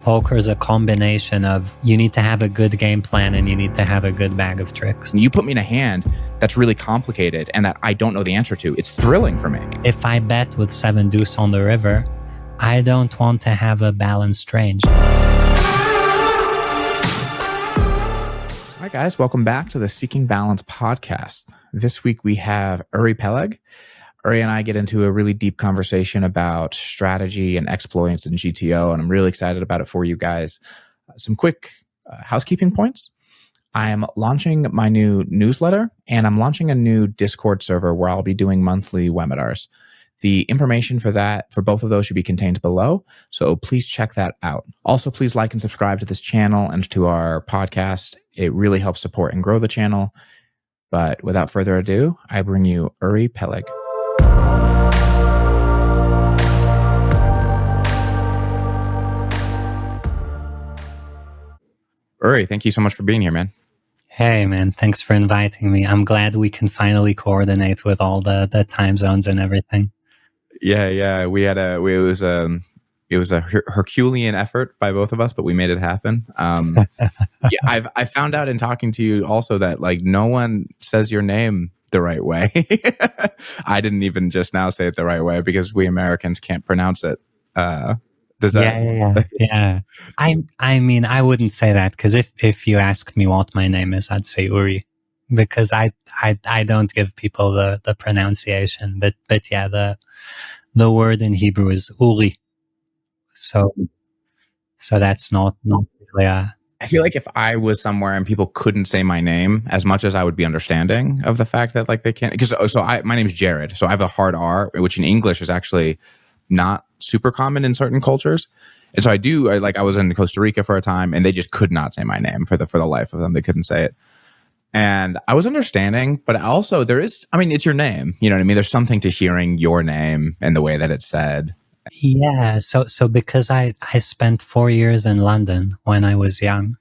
Poker is a combination of you need to have a good game plan and you need to have a good bag of tricks. You put me in a hand that's really complicated and that I don't know the answer to. It's thrilling for me. If I bet with 7 deuce on the river, I don't want to have a balanced range. Hi guys, welcome back to the Seeking Balance podcast. This week we have Uri Peleg. Uri and I get into a really deep conversation about strategy and exploits in GTO, and I'm really excited about it for you guys. Some quick housekeeping points. I am launching my new newsletter, and I'm launching a new Discord server where I'll be doing monthly webinars. The information for that, for both of those, should be contained below, so please check that out. Also, please like and subscribe to this channel and to our podcast. It really helps support and grow the channel. But without further ado, I bring you Uri Peleg. Uri, thank you so much for being here, man. Hey, man, thanks for inviting me. I'm glad we can finally coordinate with all the time zones and everything. Yeah. It was a Herculean effort by both of us, but we made it happen. I found out in talking to you also that like no one says your name the right way. I didn't even just now say it the right way because we Americans can't pronounce it. Does that? Yeah. I mean, I wouldn't say that because if you ask me what my name is, I'd say Uri, because I don't give people the pronunciation. But yeah, the word in Hebrew is Uri, so that's not really a. I feel like if I was somewhere and people couldn't say my name as much as I would be understanding of the fact that like they can't, because my name is Jared, so I have a hard R, which in English is actually not super common in certain cultures. And so I was in Costa Rica for a time and they just could not say my name for the life of them. They couldn't say it. And I was understanding, but also it's your name. You know what I mean? There's something to hearing your name and the way that it's said. Yeah. So because I spent 4 years in London when I was young,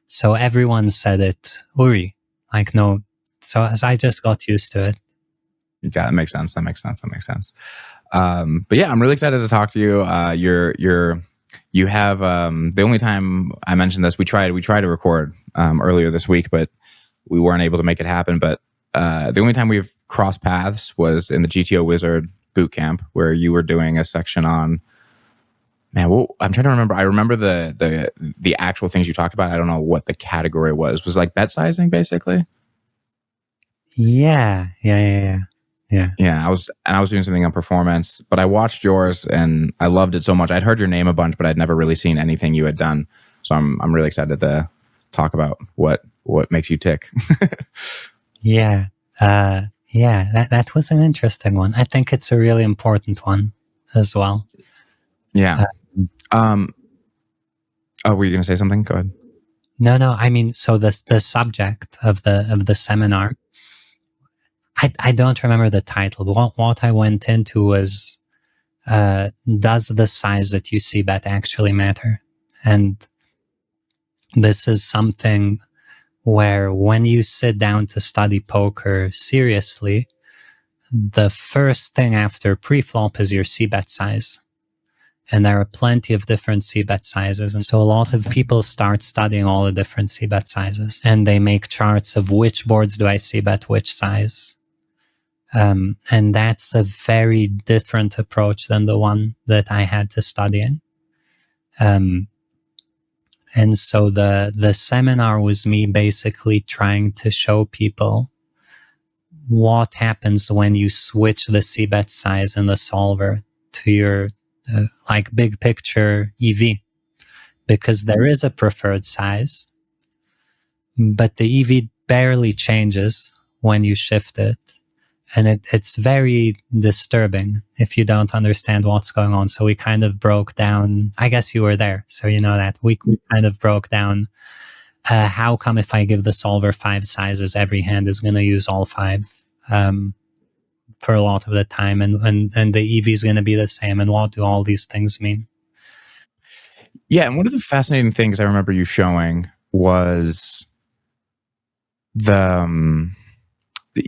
so everyone said it Uri, like no. So I just got used to it. Yeah, that makes sense. But yeah, I'm really excited to talk to you. You have the only time I mentioned this, we tried to record earlier this week, but we weren't able to make it happen. But the only time we've crossed paths was in the GTO Wizard bootcamp where you were doing a section on. Man, I'm trying to remember. I remember the actual things you talked about. I don't know what the category was. Was like bet sizing, basically. Yeah. I was doing something on performance, but I watched yours and I loved it so much. I'd heard your name a bunch, but I'd never really seen anything you had done. So I'm really excited to talk about what makes you tick. Yeah. That was an interesting one. I think it's a really important one as well. Yeah. Were you going to say something? Go ahead. No. I mean, so the subject of the seminar, I don't remember the title. But what I went into was, does the size that you see bet actually matter? And this is something where when you sit down to study poker seriously, the first thing after pre-flop is your c-bet size. And there are plenty of different c-bet sizes. And so a lot of people start studying all the different c-bet sizes. And they make charts of which boards do I c-bet which size. And that's a very different approach than the one that I had to study in. And so the seminar was me basically trying to show people what happens when you switch the c-bet size in the solver to your like big picture EV, because there is a preferred size, but the EV barely changes when you shift it. And it's very disturbing if you don't understand what's going on. So we kind of broke down, I guess you were there, so you know that. We kind of broke down how come if I give the solver 5 sizes, every hand is going to use all 5 for a lot of the time, and the EV is going to be the same, and what do all these things mean? Yeah, and one of the fascinating things I remember you showing was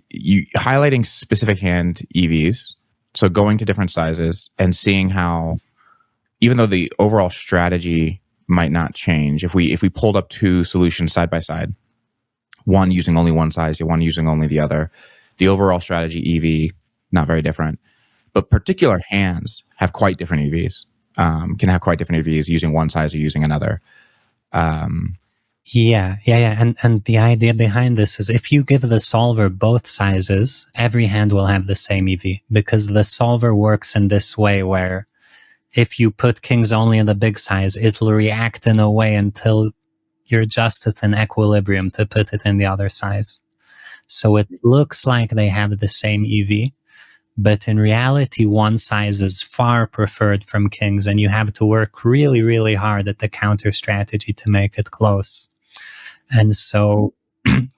you highlighting specific hand EVs, so going to different sizes and seeing how, even though the overall strategy might not change. If we pulled up two solutions side by side, one using only one size, one using only the other, the overall strategy EV not very different, but particular hands have quite different EVs. Can have quite different EVs using one size or using another. Yeah. And the idea behind this is if you give the solver both sizes, every hand will have the same EV, because the solver works in this way where if you put kings only in the big size, it'll react in a way until you're just at an equilibrium to put it in the other size. So it looks like they have the same EV, but in reality, one size is far preferred from kings, and you have to work really, really hard at the counter strategy to make it close. And so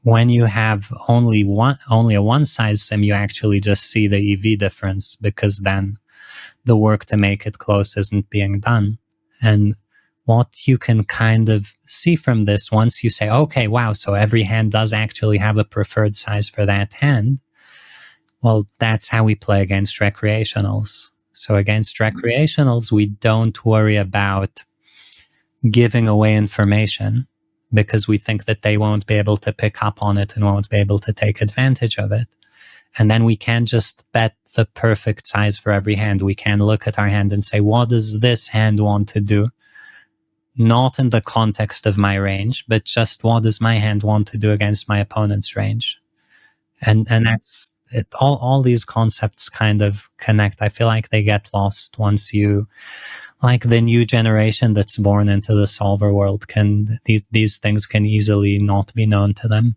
when you have only a one size sim, you actually just see the EV difference, because then the work to make it close isn't being done. And what you can kind of see from this, once you say, okay, wow, so every hand does actually have a preferred size for that hand, well, that's how we play against recreationals. So against recreationals, we don't worry about giving away information, because we think that they won't be able to pick up on it and won't be able to take advantage of it. And then we can just bet the perfect size for every hand. We can look at our hand and say, what does this hand want to do? Not in the context of my range, but just what does my hand want to do against my opponent's range? And that's it. All these concepts kind of connect. I feel like they get lost once you, like the new generation that's born into the solver world, these things can easily not be known to them.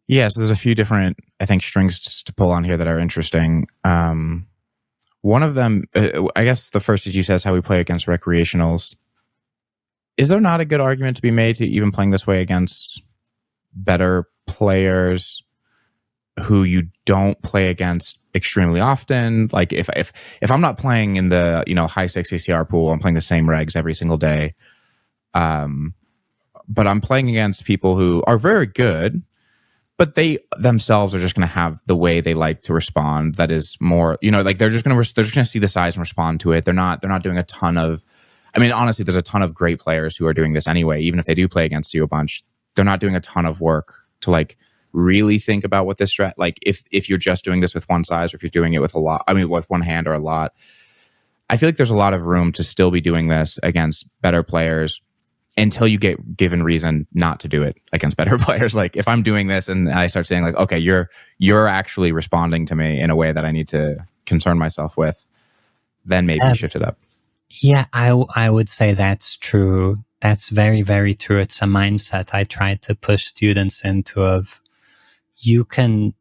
Yeah, so there's a few different, I think, strings to pull on here that are interesting. One of them, I guess the first, as you said, is how we play against recreationals. Is there not a good argument to be made to even playing this way against better players who you don't play against extremely often? Like if I'm not playing in the high 6 ACR pool, I'm playing the same regs every single day. But I'm playing against people who are very good, but they themselves are just going to have the way they like to respond. That is more, like they're just going to see the size and respond to it. They're not doing a ton of. I mean, honestly, there's a ton of great players who are doing this anyway. Even if they do play against you a bunch, they're not doing a ton of work to like really think about what this strat. Like if you're just doing this with one size, or if you're doing it with a lot, with one hand or a lot, I feel like there's a lot of room to still be doing this against better players until you get given reason not to do it against better players. Like if I'm doing this and I start saying like, okay, you're actually responding to me in a way that I need to concern myself with, then maybe shift it up. Yeah, I would say that's true. That's very, very true. It's a mindset I try to push students into of you can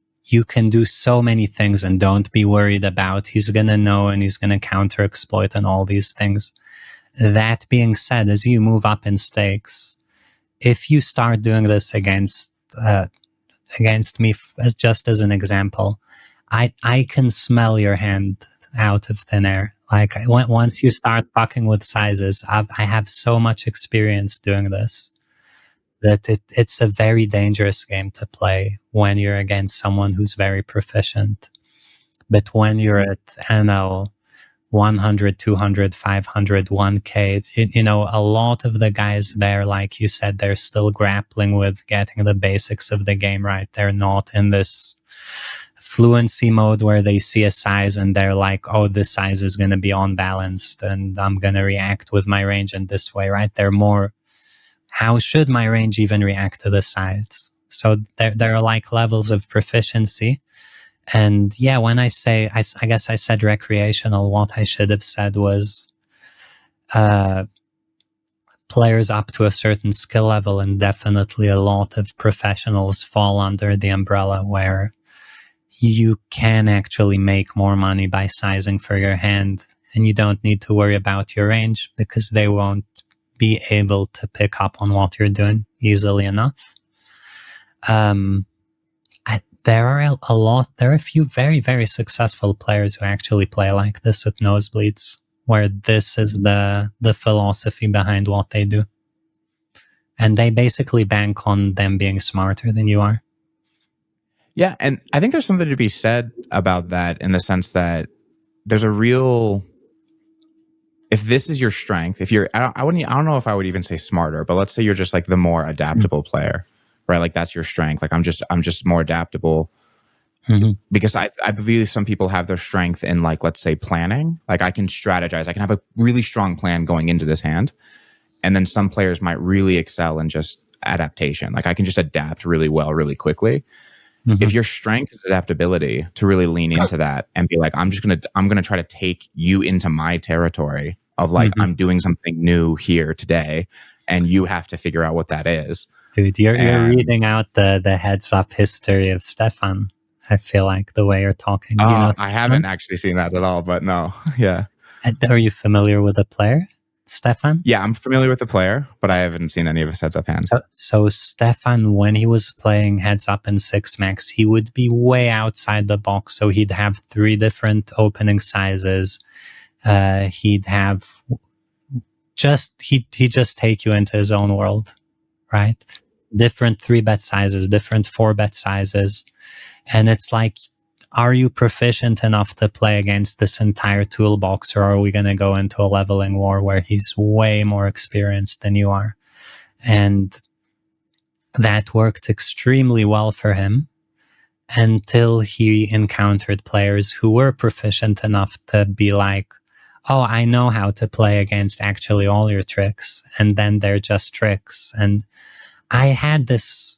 do so many things, and don't be worried about he's going to know and he's going to counter exploit and all these things. That being said, as you move up in stakes, if you start doing this against me, as an example, I can smell your hand out of thin air. Like once you start fucking with sizes, I have so much experience doing this that it's a very dangerous game to play when you're against someone who's very proficient. But when you're at NL 100, 200, 500, 1K, a lot of the guys there, like you said, they're still grappling with getting the basics of the game right. They're not in this fluency mode where they see a size and they're like, oh, this size is going to be unbalanced and I'm going to react with my range in this way, right? They're more, how should my range even react to the size? So there are like levels of proficiency. And yeah, when I say, I guess I said recreational, what I should have said was players up to a certain skill level, and definitely a lot of professionals fall under the umbrella where you can actually make more money by sizing for your hand, and you don't need to worry about your range because they won't be able to pick up on what you're doing easily enough. There are a few very, very successful players who actually play like this at nosebleeds, where this is the philosophy behind what they do. And they basically bank on them being smarter than you are. Yeah, and I think there's something to be said about that in the sense that there's a real if this is your strength, if you're, I don't know if I would even say smarter, but let's say you're just like the more adaptable player, right? Like that's your strength. Like I'm just more adaptable. Mm-hmm. Because I believe some people have their strength in, like, let's say planning. Like I can strategize. I can have a really strong plan going into this hand. And then some players might really excel in just adaptation. Like I can just adapt really well, really quickly. Mm-hmm. If your strength is adaptability, to really lean into that and be like, I'm gonna try to take you into my territory of like, I'm doing something new here today, and you have to figure out what that is. Dude, you're reading out the heads up history of Stefan. I feel like the way you're talking. Do you know I Stefan? haven't actually seen that at all, but no. Yeah. Are you familiar with the player, Stefan? Yeah, I'm familiar with the player, but I haven't seen any of his heads up hands. So Stefan, when he was playing heads up in 6-max, he would be way outside the box. So he'd have 3 different opening sizes. He'd have he'd just take you into his own world, right? Different 3-bet sizes, different 4-bet sizes. And it's like, are you proficient enough to play against this entire toolbox, or are we going to go into a leveling war where he's way more experienced than you are? And that worked extremely well for him until he encountered players who were proficient enough to be like, oh, I know how to play against actually all your tricks, and then they're just tricks. And I had this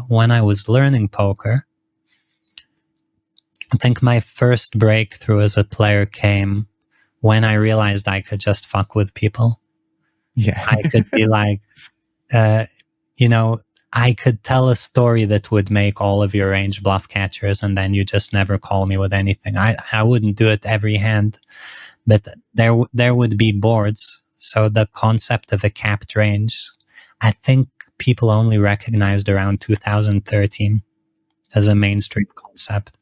when I was learning poker. I think my first breakthrough as a player came when I realized I could just fuck with people. Yeah. I could be like, I could tell a story that would make all of your range bluff catchers, and then you just never call me with anything. I wouldn't do it every hand, but there would be boards. So the concept of a capped range, I think people only recognized around 2013 as a mainstream concept.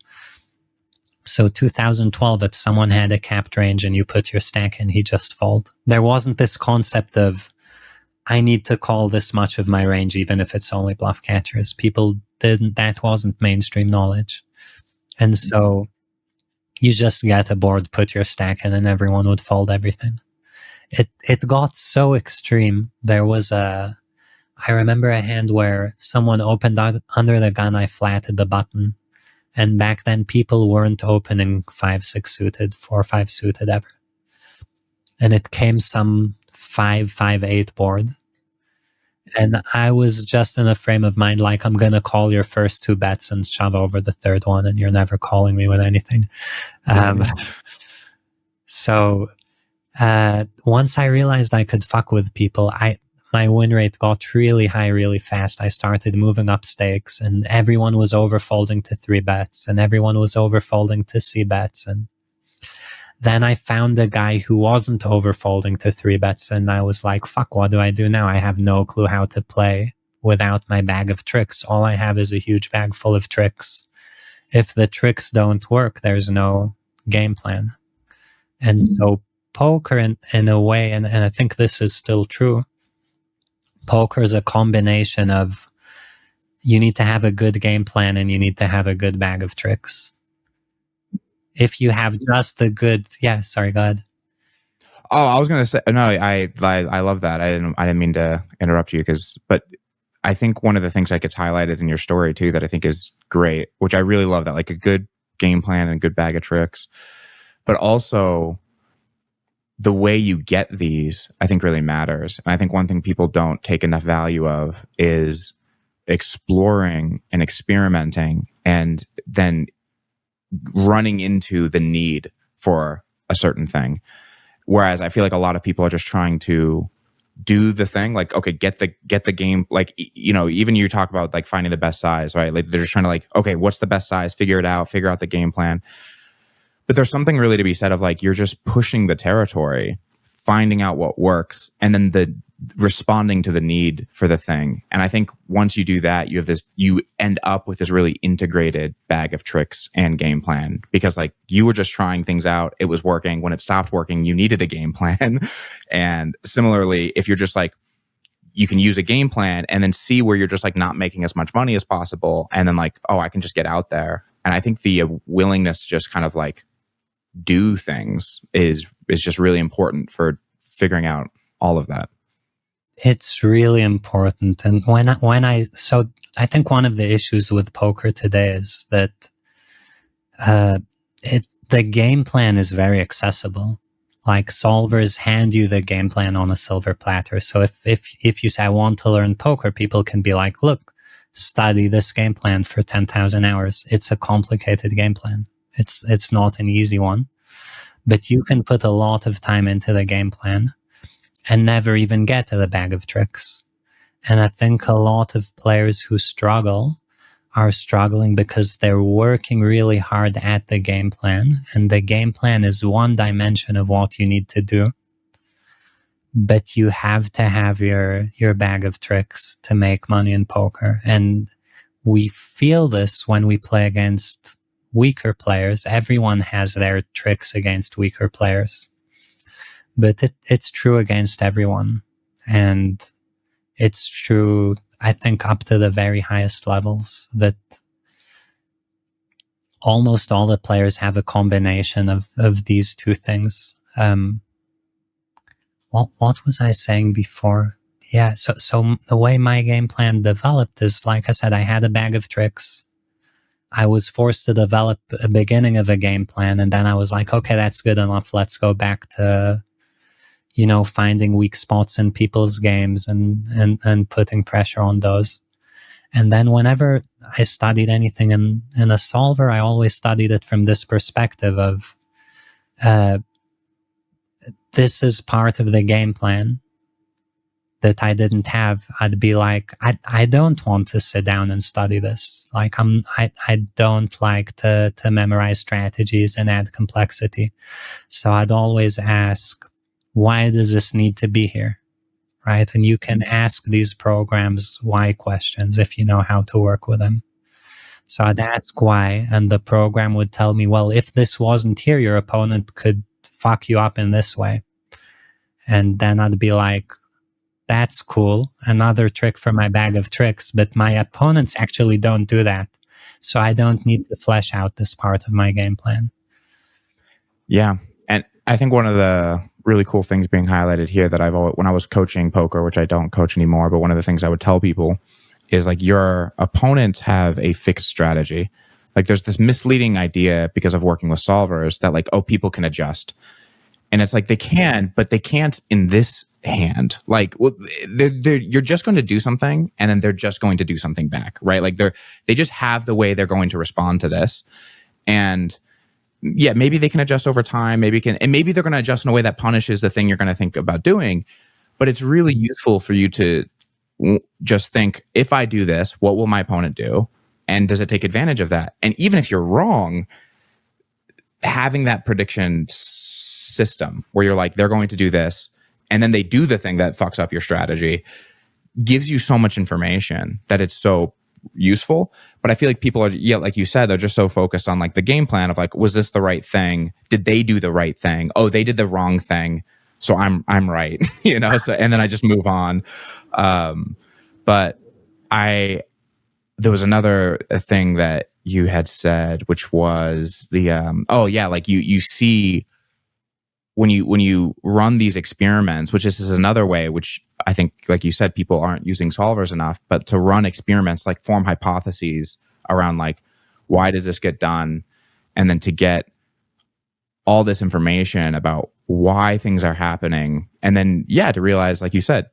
So 2012, if someone had a capped range and you put your stack in, he just fold. There wasn't this concept of, I need to call this much of my range, even if it's only bluff catchers. People didn't, that wasn't mainstream knowledge. And so you just get a board, put your stack in, and everyone would fold everything. It got so extreme. There was I remember a hand where someone opened out under the gun, I flatted the button. And back then, people weren't opening 5-6 suited, 4-5 suited ever. And it came some 5-5-8 board. And I was just in a frame of mind like, I'm going to call your first 2 bets and shove over the third one, and you're never calling me with anything. So once I realized I could fuck with people, my win rate got really high really fast. I started moving up stakes, and everyone was overfolding to 3 bets, and everyone was overfolding to C bets. And then I found a guy who wasn't overfolding to 3 bets, and I was like, fuck, what do I do now? I have no clue how to play without my bag of tricks. All I have is a huge bag full of tricks. If the tricks don't work, there's no game plan. And so poker, in a way, and I think this is still true, poker is a combination of, you need to have a good game plan and you need to have a good bag of tricks. If you have just the good, sorry, go ahead. Oh, I was gonna say no. I love that. I didn't mean to interrupt you, but I think one of the things that gets highlighted in your story too that I think is great, which I really love, that like a good game plan and a good bag of tricks, but also the way you get these, I think, really matters. And I think one thing people don't take enough value of is exploring and experimenting, and then running into the need for a certain thing. Whereas I feel like a lot of people are just trying to do the thing, like, okay, get the game, like, even you talk about like finding the best size, right? Like they're just trying to like, okay, what's the best size? Figure it out, figure out the game plan. But there's something really to be said of like, you're just pushing the territory, finding out what works, and then responding to the need for the thing. And I think once you do that, you end up with this really integrated bag of tricks and game plan, because like you were just trying things out. It was working. When it stopped working, you needed a game plan. And similarly, if you're just like, you can use a game plan and then see where you're just like not making as much money as possible. And then like, oh, I can just get out there. And I think the willingness to just kind of like do things is just really important for figuring out all of that? It's really important. And so I think one of the issues with poker today is that the game plan is very accessible. Like solvers hand you the game plan on a silver platter. So if you say, I want to learn poker, people can be like, look, study this game plan for 10,000 hours. It's a complicated game plan. It's not an easy one, but you can put a lot of time into the game plan and never even get to the bag of tricks. And I think a lot of players who struggle are struggling because they're working really hard at the game plan, and the game plan is one dimension of what you need to do. But you have to have your bag of tricks to make money in poker. And we feel this when we play against weaker players. Everyone has their tricks against weaker players. But it's true against everyone. And it's true, I think, up to the very highest levels, that almost all the players have a combination of these two things. What was I saying before? Yeah, so the way my game plan developed is, like I said, I had a bag of tricks. I was forced to develop a beginning of a game plan, and then I was like, okay, that's good enough. Let's go back to, finding weak spots in people's games and putting pressure on those. And then whenever I studied anything in a solver, I always studied it from this perspective of, this is part of the game plan that I didn't have. I'd be like, I don't want to sit down and study this. Like I don't like to memorize strategies and add complexity. So I'd always ask, why does this need to be here? Right? And you can ask these programs why questions if you know how to work with them. So I'd ask why, and the program would tell me, well, if this wasn't here, your opponent could fuck you up in this way. And then I'd be like, that's cool. Another trick for my bag of tricks, but my opponents actually don't do that. So I don't need to flesh out this part of my game plan. Yeah. And I think one of the really cool things being highlighted here that I've always, when I was coaching poker, which I don't coach anymore, but one of the things I would tell people is like, your opponents have a fixed strategy. Like there's this misleading idea because of working with solvers that like, oh, people can adjust. And it's like they can, but they can't in this hand. Like, well, you're just going to do something, and then they're just going to do something back, right? Like they just have the way they're going to respond to this. And yeah, maybe they can adjust over time. Maybe they're going to adjust in a way that punishes the thing you're going to think about doing. But it's really useful for you to just think, if I do this, what will my opponent do? And does it take advantage of that? And even if you're wrong, having that prediction system where you're like, they're going to do this, and then they do the thing that fucks up your strategy, gives you so much information that it's so useful. But I feel like people are, yeah, like you said, they're just so focused on like the game plan of like, was this the right thing? Did they do the right thing? Oh, they did the wrong thing, so I'm right. So, and then I just move on. But there was another thing that you had said, which was the like you see when you run these experiments, which is another way, which I think, like you said, people aren't using solvers enough, but to run experiments, like form hypotheses around like, why does this get done? And then to get all this information about why things are happening. And then, to realize, like you said,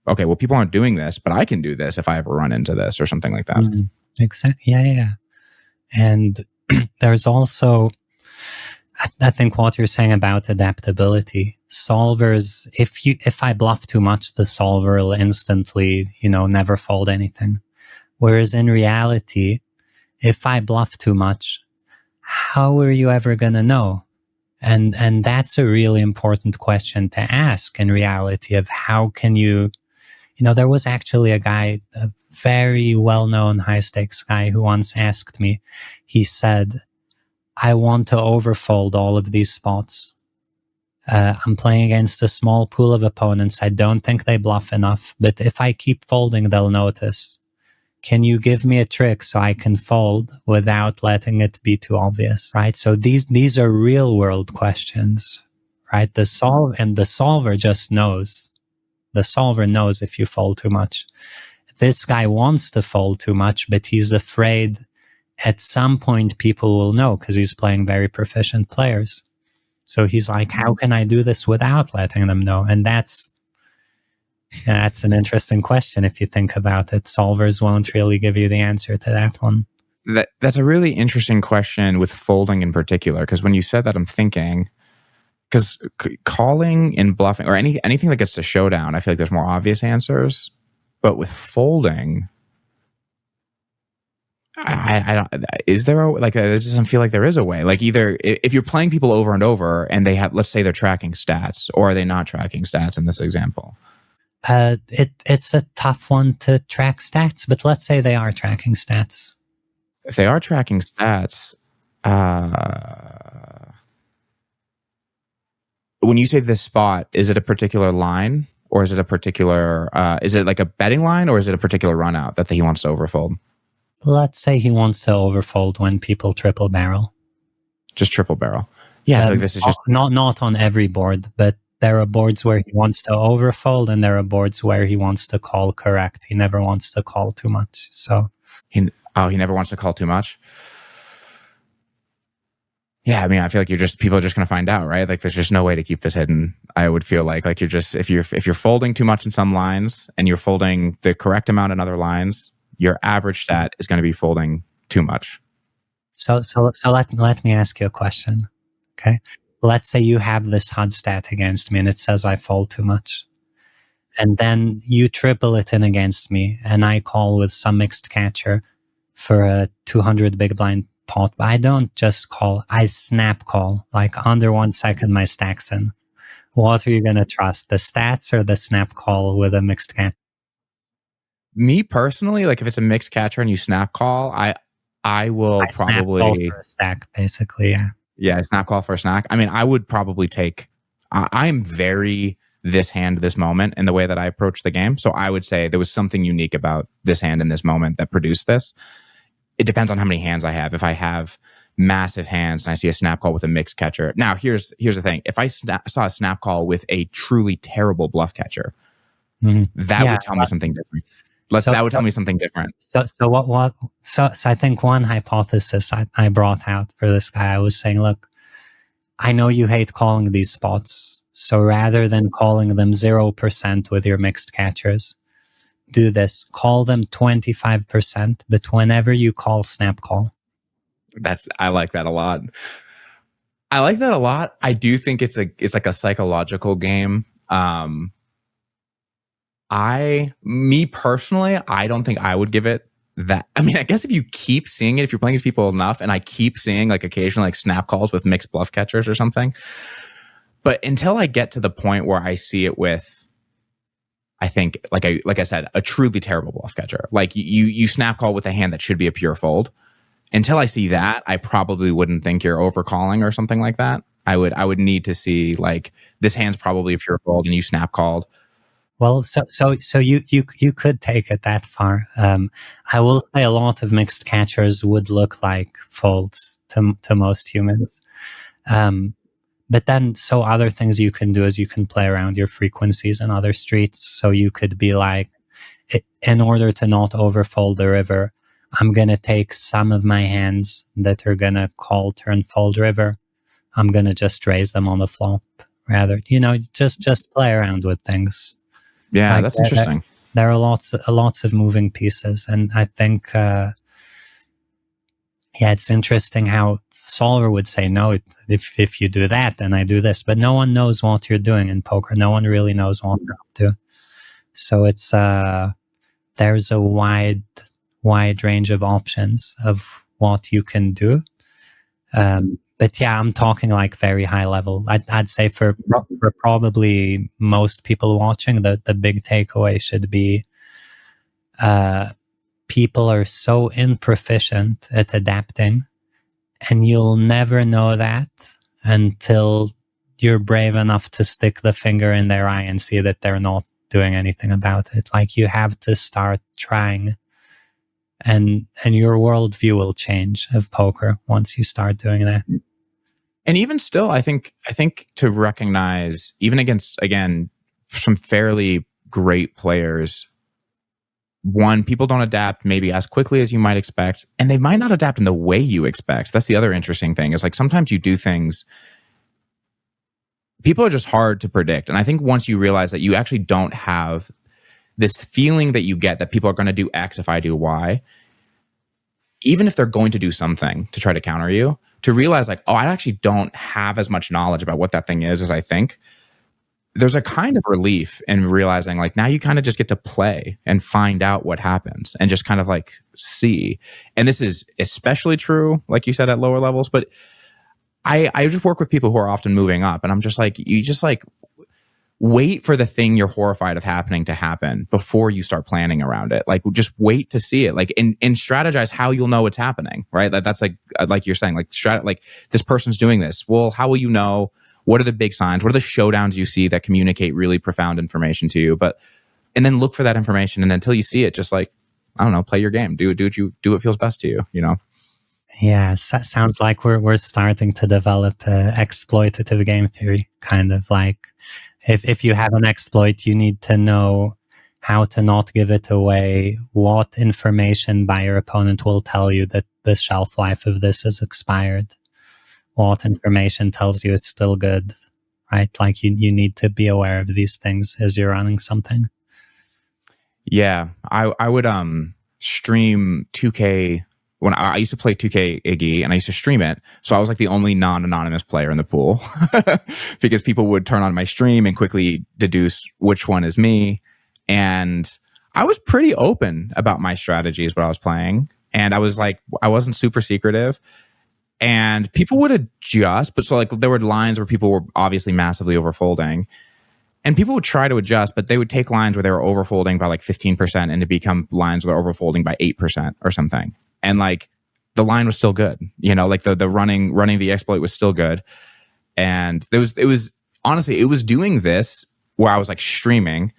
okay, well, people aren't doing this, but I can do this if I ever run into this or something like that. Mm-hmm. Exactly. Yeah. And there's also, I think what you're saying about adaptability. Solvers, if I bluff too much, the solver will instantly, never fold anything. Whereas in reality, if I bluff too much, how are you ever going to know? And that's a really important question to ask in reality, of how can you, there was actually a guy, a very well-known high-stakes guy, who once asked me, he said, I want to overfold all of these spots. I'm playing against a small pool of opponents. I don't think they bluff enough, but if I keep folding, they'll notice. Can you give me a trick so I can fold without letting it be too obvious, right? So these are real world questions, right? The solver just knows. The solver knows if you fold too much. This guy wants to fold too much, but he's afraid at some point people will know because he's playing very proficient players. So he's like, how can I do this without letting them know? And that's an interesting question if you think about it. Solvers won't really give you the answer to that one. That's a really interesting question with folding in particular, because when you said that, I'm thinking, because calling and bluffing or anything that gets to showdown, I feel like there's more obvious answers. But with folding, I don't. Is there a like? It doesn't feel like there is a way. Like either if you're playing people over and over and they have, let's say they're tracking stats, or are they not tracking stats in this example? It's a tough one to track stats, but let's say they are tracking stats. If they are tracking stats, when you say this spot, is it a particular line, or is it a particular? Is it like a betting line, or is it a particular run out that he wants to overfold? Let's say he wants to overfold when people triple barrel. Just triple barrel. Yeah, I feel like this is just not on every board, but there are boards where he wants to overfold, and there are boards where he wants to call correct. He never wants to call too much. So he never wants to call too much. Yeah, I mean, I feel like people are just going to find out, right? Like, there's just no way to keep this hidden. I would feel like you're just if you're folding too much in some lines and you're folding the correct amount in other lines, your average stat is going to be folding too much. So let me ask you a question. Okay, let's say you have this HUD stat against me, and it says I fold too much, and then you triple it in against me, and I call with some mixed catcher for a 200 big blind pot. But I don't just call; I snap call. Like under 1 second, my stack's in. What are you going to trust, the stats or the snap call with a mixed catcher? Me personally, like if it's a mixed catcher and you snap call, I will probably snap call for a stack, basically. Yeah, snap call for a snack. I mean, I would probably take. I'm very this hand, this moment in the way that I approach the game. So I would say there was something unique about this hand in this moment that produced this. It depends on how many hands I have. If I have massive hands and I see a snap call with a mixed catcher. Now, here's the thing. If I saw a snap call with a truly terrible bluff catcher, that would tell me something different. That would tell me something different. So I think one hypothesis I brought out for this guy, I was saying, look, I know you hate calling these spots. So rather than calling them 0% with your mixed catchers, do this. Call them 25%, but whenever you call, snap call. I like that a lot. I do think it's like a psychological game. Me personally, I don't think I would give it that. I mean, I guess if you keep seeing it, if you're playing these people enough, and I keep seeing like occasionally like snap calls with mixed bluff catchers or something. But until I get to the point where I see it with, I think, like I said, a truly terrible bluff catcher, like you snap call with a hand that should be a pure fold. Until I see that, I probably wouldn't think you're overcalling or something like that. I would need to see like this hand's probably a pure fold and you snap called. Well, so you could take it that far. I will say a lot of mixed catchers would look like folds to most humans. But then, so other things you can do is you can play around your frequencies and other streets. So you could be like, in order to not overfold the river, I'm going to take some of my hands that are going to call turn fold river. I'm going to just raise them on the flop rather, just play around with things. Yeah, like, that's interesting. There are lots of moving pieces. And I think, it's interesting how solver would say, no, if you do that, then I do this. But no one knows what you're doing in poker. No one really knows what you're up to. So it's, there's a wide range of options of what you can do. But yeah, I'm talking like very high level. I'd say for probably most people watching, the big takeaway should be people are so improficient at adapting, and you'll never know that until you're brave enough to stick the finger in their eye and see that they're not doing anything about it. Like, you have to start trying, and your worldview will change of poker once you start doing that. And even still, I think to recognize, even against, again, some fairly great players, one, people don't adapt maybe as quickly as you might expect, and they might not adapt in the way you expect. That's the other interesting thing, is like sometimes you do things, people are just hard to predict. And I think once you realize that you actually don't have this feeling that you get that people are going to do X if I do Y, even if they're going to do something to try to counter you, to realize like, oh, I actually don't have as much knowledge about what that thing is as I think. There's a kind of relief in realizing like now you kind of just get to play and find out what happens and just kind of like see. And this is especially true, like you said, at lower levels. But I just work with people who are often moving up, and I'm just like, you just like wait for the thing you're horrified of happening to happen before you start planning around it. Like just wait to see it, like and strategize how you'll know it's happening, right? That's like you're saying, like this person's doing this. Well, how will you know? What are the big signs? What are the showdowns you see that communicate really profound information to you? And then look for that information, and until you see it, just like, I don't know, play your game, do what feels best to you, you know? Yeah, sounds like we're starting to develop exploitative game theory, kind of like if you have an exploit, you need to know how to not give it away, what information by your opponent will tell you that the shelf life of this is expired, what information tells you it's still good, right? Like you need to be aware of these things as you're running something. Yeah, I would stream 2K when I used to play 2K Iggy, and I used to stream it. So I was like the only non-anonymous player in the pool because people would turn on my stream and quickly deduce which one is me. And I was pretty open about my strategies, what I was playing. And I was like, I wasn't super secretive. And people would adjust, but so like there were lines where people were obviously massively overfolding. And people would try to adjust, but they would take lines where they were overfolding by like 15% and to become lines where they're overfolding by 8% or something. And like the line was still good, you know, like the running the exploit was still good. And it was honestly, it was doing this where I was like streaming,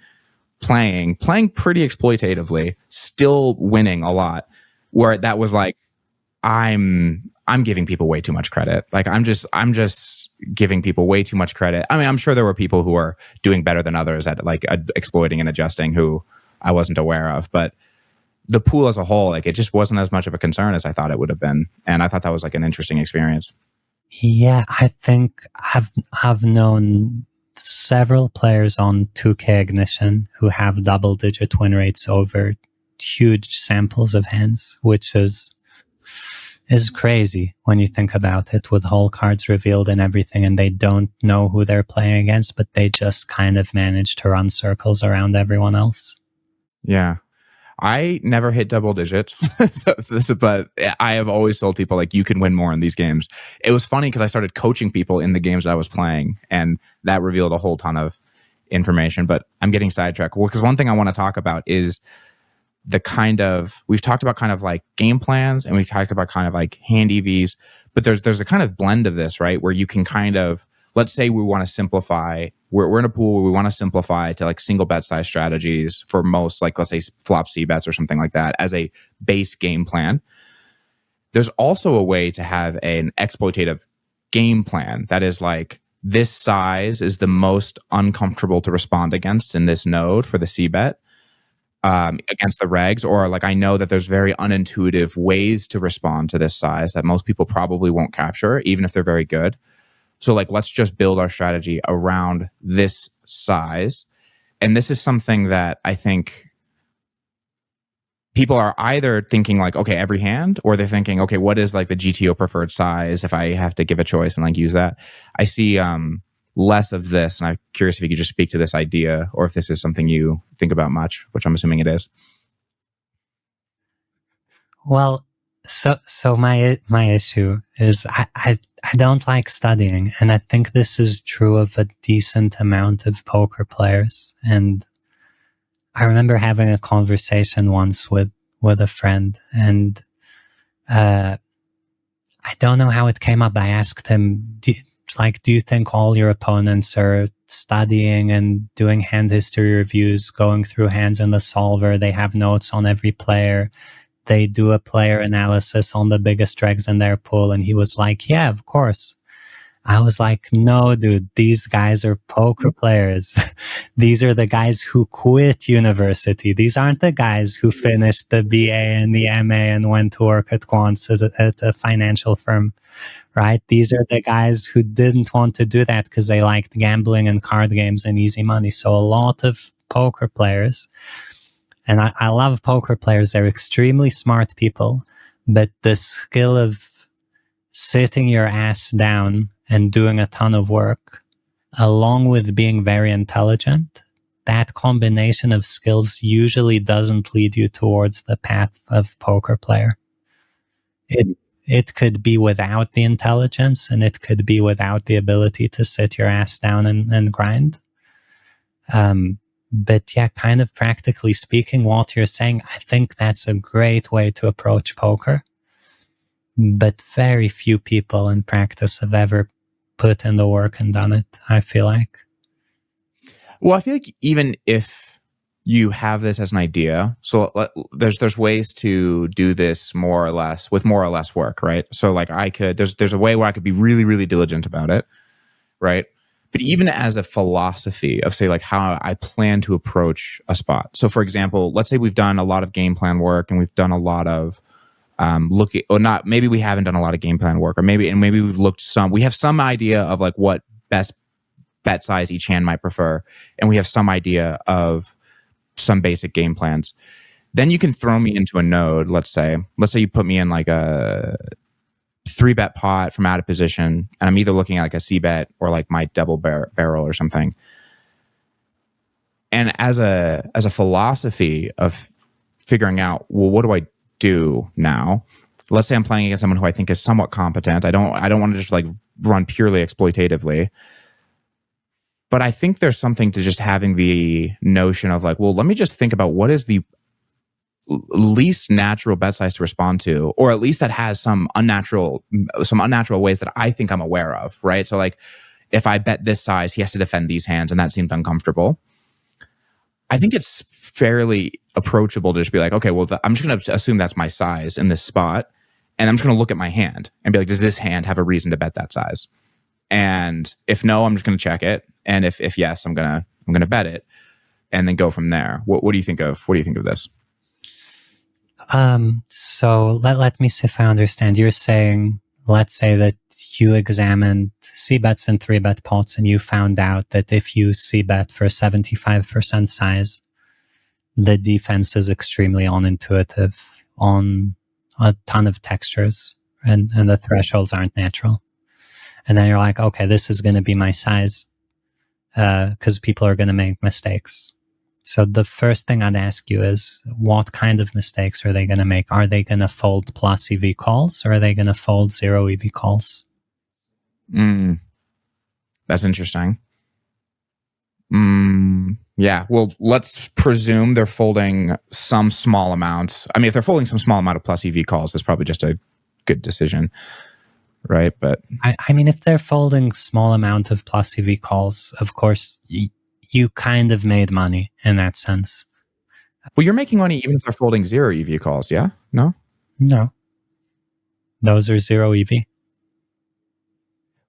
playing pretty exploitatively, still winning a lot, where that was like, I'm giving people way too much credit. Like I'm just giving people way too much credit. I mean, I'm sure there were people who are doing better than others at like exploiting and adjusting who I wasn't aware of, but the pool as a whole, like it just wasn't as much of a concern as I thought it would have been. And I thought that was like an interesting experience. Yeah, I think I've known several players on 2K Ignition who have double-digit win rates over huge samples of hands, which is crazy when you think about it, with whole cards revealed and everything, and they don't know who they're playing against, but they just kind of manage to run circles around everyone else. Yeah. I never hit double digits, but I have always told people like you can win more in these games. It was funny because I started coaching people in the games that I was playing, and that revealed a whole ton of information. But I'm getting sidetracked because one thing I want to talk about is the kind of, we've talked about kind of like game plans, and we've talked about kind of like hand EVs, but there's a kind of blend of this, right? Where you can kind of, let's say we want to simplify, we're in a pool where we want to simplify to like single bet size strategies for most, like let's say flop C bets or something like that as a base game plan. There's also a way to have an exploitative game plan that is like, this size is the most uncomfortable to respond against in this node for the C bet. Against the regs, or like I know that there's very unintuitive ways to respond to this size that most people probably won't capture, even if they're very good. So like, let's just build our strategy around this size. And this is something that I think people are either thinking like, okay, every hand, or they're thinking, okay, what is like the GTO preferred size if I have to give a choice and like use that. I see less of this, and I'm curious if you could just speak to this idea, or if this is something you think about much, which I'm assuming it is. Well, so my issue is I don't like studying, and I think this is true of a decent amount of poker players. And I remember having a conversation once with a friend, and I don't know how it came up. I asked him, do you think all your opponents are studying and doing hand history reviews, going through hands in the solver? They have notes on every player. They do a player analysis on the biggest dregs in their pool. And he was like, yeah, of course. I was like, no, dude, these guys are poker players. These are the guys who quit university. These aren't the guys who finished the BA and the MA and went to work at Quants at a financial firm, right? These are the guys who didn't want to do that because they liked gambling and card games and easy money. So a lot of poker players, and I love poker players, they're extremely smart people, but the skill of sitting your ass down and doing a ton of work, along with being very intelligent, that combination of skills usually doesn't lead you towards the path of poker player. It could be without the intelligence, and it could be without the ability to sit your ass down and grind. But yeah, kind of practically speaking, what you're saying, I think that's a great way to approach poker. But very few people in practice have ever put in the work and done it, I feel like. Well, I feel like even if you have this as an idea, so there's ways to do this more or less with more or less work, right? So like there's a way where I could be really, really diligent about it, right? But even as a philosophy of, say, like how I plan to approach a spot. So for example, let's say we've done a lot of game plan work and we've done a lot of looking, or not, maybe we haven't done a lot of game plan work, or maybe we've looked we have some idea of like what best bet size each hand might prefer, and we have some idea of some basic game plans. Then you can throw me into a node. Let's say you put me in like a 3-bet pot from out of position, and I'm either looking at like a C bet or like my double barrel or something. And as a philosophy of figuring out, well, what do I do now? Let's say I'm playing against someone who I think is somewhat competent. I don't want to just like run purely exploitatively. But I think there's something to just having the notion of like, well, let me just think about what is the least natural bet size to respond to, or at least that has some unnatural ways that I think I'm aware of, right? So like, if I bet this size, he has to defend these hands, and that seems uncomfortable. I think it's fairly approachable to just be like, okay, well, I'm just going to assume that's my size in this spot, and I'm just going to look at my hand and be like, does this hand have a reason to bet that size? And if no, I'm just going to check it, and if yes, I'm gonna bet it, and then go from there. What do you think of this? So let me see if I understand. You're saying, let's say that you examined C-bets and 3-bet pots, and you found out that if you C-bet for 75% size, the defense is extremely unintuitive on a ton of textures, and the thresholds aren't natural. And then you're like, okay, this is going to be my size, because people are going to make mistakes. So the first thing I'd ask you is, what kind of mistakes are they going to make? Are they going to fold plus EV calls, or are they going to fold zero EV calls? That's interesting. Yeah. Well, let's presume they're folding some small amount. I mean, if they're folding some small amount of plus EV calls, that's probably just a good decision, right? But I mean, if they're folding small amount of plus EV calls, of course, you kind of made money in that sense. Well, you're making money even if they're folding zero EV calls, yeah? No? No. Those are zero EV.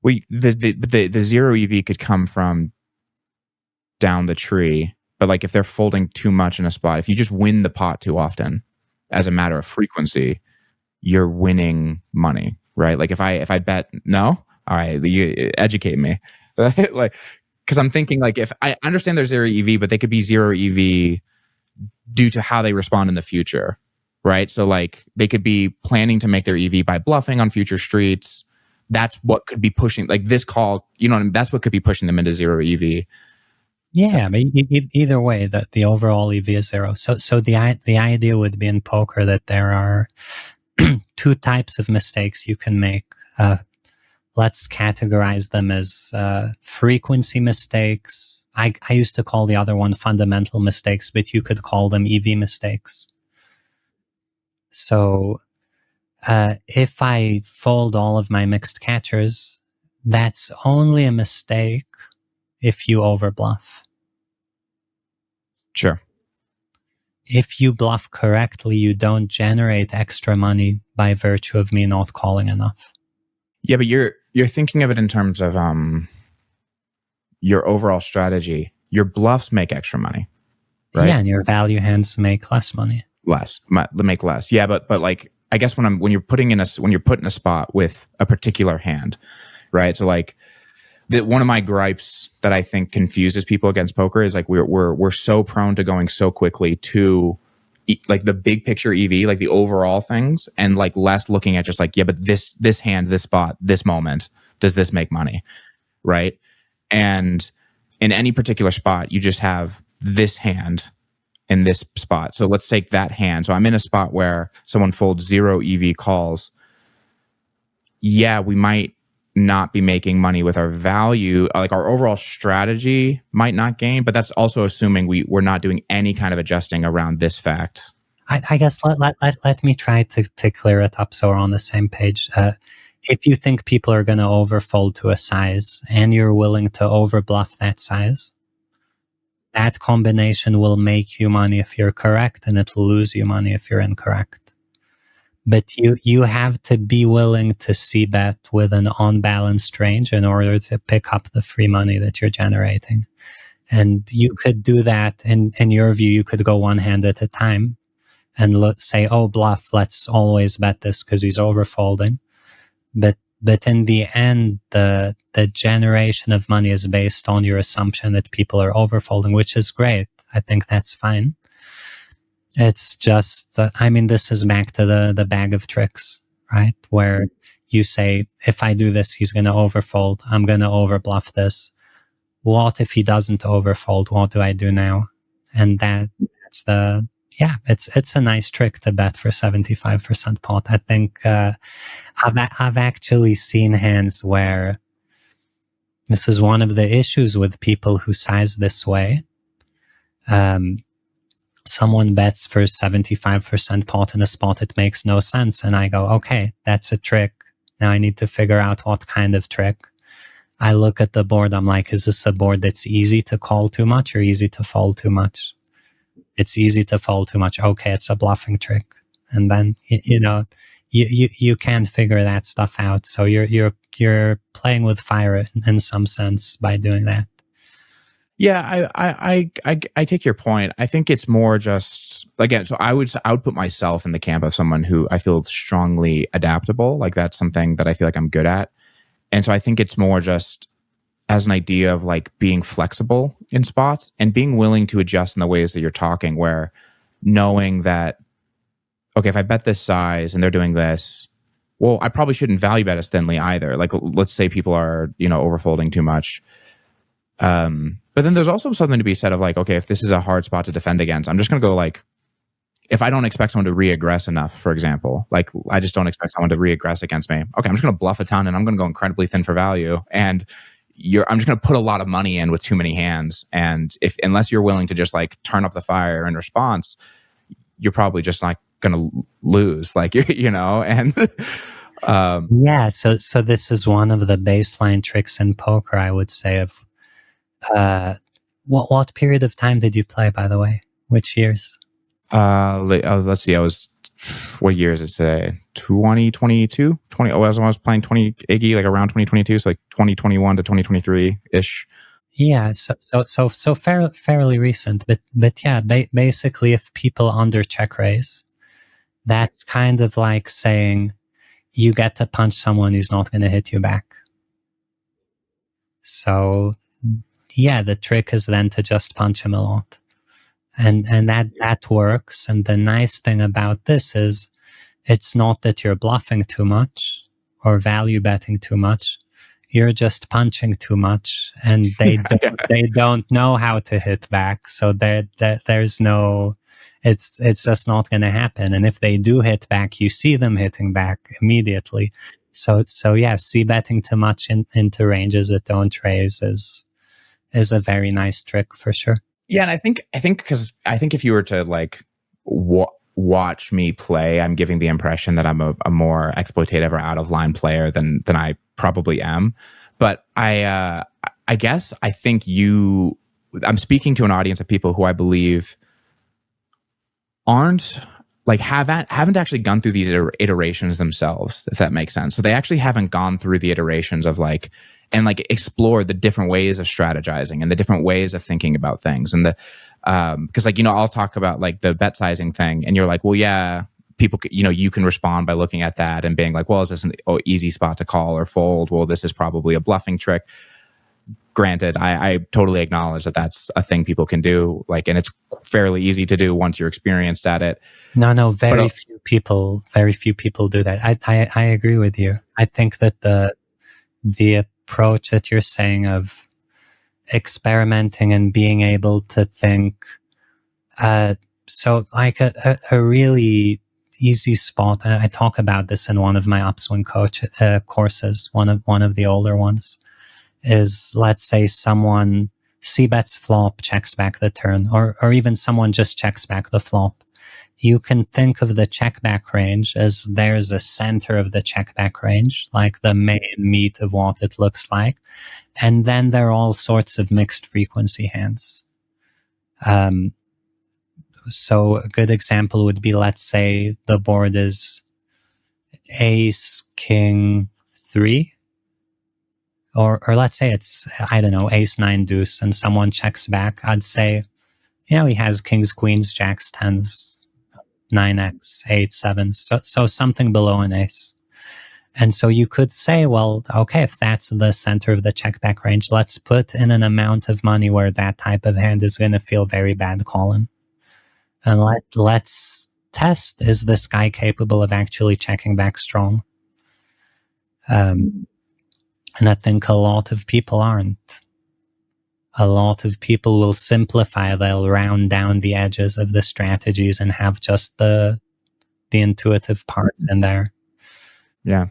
Well, the zero EV could come from down the tree, but like if they're folding too much in a spot, if you just win the pot too often as a matter of frequency, you're winning money, right? Like if I bet no, all right, you educate me. Like, because I'm thinking like, if I understand they're zero EV, but they could be zero EV due to how they respond in the future, right? So like they could be planning to make their EV by bluffing on future streets. That's what could be pushing, like this call, you know what I mean? That's what could be pushing them into zero EV. Yeah, but either way, that the overall EV is zero. So the idea would be in poker that there are two types of mistakes you can make. Let's categorize them as frequency mistakes. I used to call the other one fundamental mistakes, but you could call them EV mistakes. So if I fold all of my mixed catchers, that's only a mistake if you overbluff. Sure. If you bluff correctly, you don't generate extra money by virtue of me not calling enough. Yeah, but you're thinking of it in terms of your overall strategy. Your bluffs make extra money, right? Yeah, and your value hands make less money. Make less. Yeah, but like I guess when you're put in a spot with a particular hand, right? So like one of my gripes that I think confuses people against poker is like we're so prone to going so quickly to like the big picture EV, like the overall things, and like less looking at just like, yeah, but this hand, this spot, this moment, does this make money, right? And in any particular spot, you just have this hand in this spot. So let's take that hand. So I'm in a spot where someone folds 0 EV calls. Yeah, we might not be making money with our value. Like our overall strategy might not gain, but that's also assuming we're not doing any kind of adjusting around this fact. I guess let me try to clear it up so we're on the same page. If you think people are going to overfold to a size and you're willing to overbluff that size, that combination will make you money if you're correct, and it'll lose you money if you're incorrect. But you have to be willing to see bet with an unbalanced range in order to pick up the free money that you're generating. And you could do that in your view. You could go one hand at a time and let's say, oh, bluff, let's always bet this because he's overfolding. But in the end, the generation of money is based on your assumption that people are overfolding, which is great. I think that's fine. It's just, this is back to the bag of tricks, right? Where you say, if I do this, he's going to overfold. I'm going to overbluff this. What if he doesn't overfold? What do I do now? And that's it's a nice trick to bet for 75% pot. I think I've actually seen hands where this is one of the issues with people who size this way. Someone bets for 75% pot in a spot it makes no sense, and I go, okay, that's a trick. Now I need to figure out what kind of trick. I look at the board, I'm like, is this a board that's easy to call too much or easy to fold too much? It's easy to fold too much. Okay, it's a bluffing trick. And then, you can figure that stuff out. So you're playing with fire in some sense by doing that. Yeah, I take your point. I think it's more just, again, so I would put myself in the camp of someone who I feel strongly adaptable. Like that's something that I feel like I'm good at. And so I think it's more just as an idea of like being flexible in spots and being willing to adjust in the ways that you're talking, where knowing that, okay, if I bet this size and they're doing this, well, I probably shouldn't value bet as thinly either. Like let's say people are, overfolding too much. But then there's also something to be said of like, okay, if this is a hard spot to defend against, I'm just going to go like, if I don't expect someone to reaggress enough, for example, like I just don't expect someone to reaggress against me. Okay, I'm just going to bluff a ton and I'm going to go incredibly thin for value. And I'm just going to put a lot of money in with too many hands. And unless you're willing to just like turn up the fire in response, you're probably just not going to lose, like, and yeah. So this is one of the baseline tricks in poker, I would say, of what period of time did you play, by the way? Which years? Let's see. What year is it today? 2022? I was playing 20 Iggy, like around 2022, so like 2021 to 2023 ish. Yeah, so fairly recent, but yeah, basically, if people under check raise, that's kind of like saying you get to punch someone who's not going to hit you back. So yeah, the trick is then to just punch him a lot. And that works. And the nice thing about this is it's not that you're bluffing too much or value betting too much. You're just punching too much, and they don't know how to hit back. So there's no, it's just not going to happen. And if they do hit back, you see them hitting back immediately. So yeah, see betting too much into ranges that don't raise is a very nice trick for sure. Yeah, and I think if you were to like watch me play, I'm giving the impression that I'm a more exploitative or out of line player than I probably am. But I guess I think I'm speaking to an audience of people who I believe aren't like haven't actually gone through these iterations themselves, if that makes sense. So they actually haven't gone through the iterations of like, and like explored the different ways of strategizing and the different ways of thinking about things. And the because like, I'll talk about like the bet sizing thing, and you're like, well, yeah, people, you can respond by looking at that and being like, well, is this an easy spot to call or fold? Well, this is probably a bluffing trick. Granted, I totally acknowledge that that's a thing people can do, like, and it's fairly easy to do once you're experienced at it. No, very few people do that. I agree with you. I think that the approach that you're saying of experimenting and being able to think, so like a really easy spot. I talk about this in one of my Upswing courses, one of the older ones. Is, let's say someone c-bets flop, checks back the turn, or even someone just checks back the flop. You can think of the check back range as there's a center of the check back range, like the main meat of what it looks like. And then there are all sorts of mixed frequency hands. So a good example would be, let's say the board is ace, king, 3. Or let's say it's, I don't know, ace, 9, deuce, and someone checks back. I'd say, he has kings, queens, jacks, 10s, 9x, 8, 7s, so something below an ace. And so you could say, well, okay, if that's the center of the check back range, let's put in an amount of money where that type of hand is going to feel very bad calling. And let's test, is this guy capable of actually checking back strong? And I think a lot of people aren't. A lot of people will simplify, they'll round down the edges of the strategies and have just the intuitive parts in there. Yeah.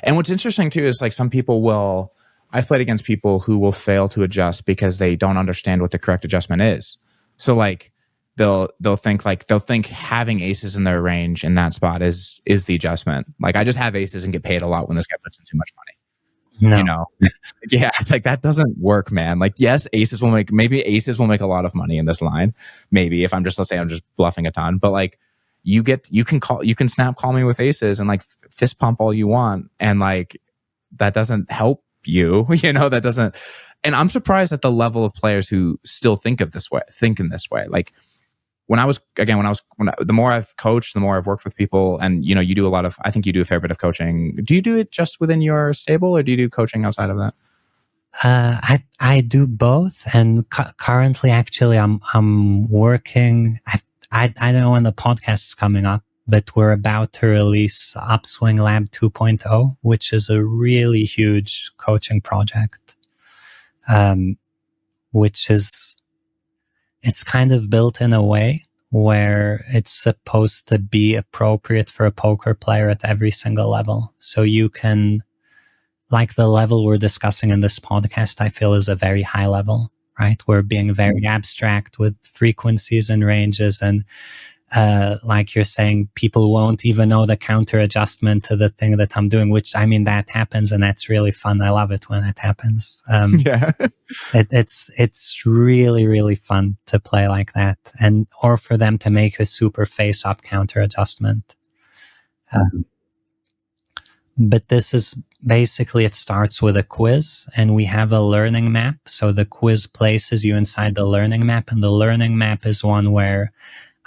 And what's interesting too is like some people I've played against people who will fail to adjust because they don't understand what the correct adjustment is. So like they'll think having aces in their range in that spot is the adjustment. Like, I just have aces and get paid a lot when this guy puts in too much money. No. Yeah, it's like, that doesn't work, man. Like, yes, maybe aces will make a lot of money in this line. Maybe if let's say I'm just bluffing a ton, but like you can snap call me with aces and like fist pump all you want. And like, that doesn't help you, that doesn't. And I'm surprised at the level of players who still think in this way. Like, the more I've coached, the more I've worked with people, and you do I think you do a fair bit of coaching. Do you do it just within your stable, or do you do coaching outside of that? I do both, and currently, actually, I'm working. I don't know when the podcast is coming up, but we're about to release Upswing Lab 2.0, which is a really huge coaching project. Which is, it's kind of built in a way where it's supposed to be appropriate for a poker player at every single level. So you can, like the level we're discussing in this podcast, I feel is a very high level, right? We're being very abstract with frequencies and ranges, and like you're saying, people won't even know the counter adjustment to the thing that I'm doing, which, I mean, that happens, and that's really fun. I love it when it happens. Yeah. It's really, really fun to play like that, or for them to make a super face-up counter adjustment. But this is basically, it starts with a quiz, and we have a learning map. So the quiz places you inside the learning map, and the learning map is one where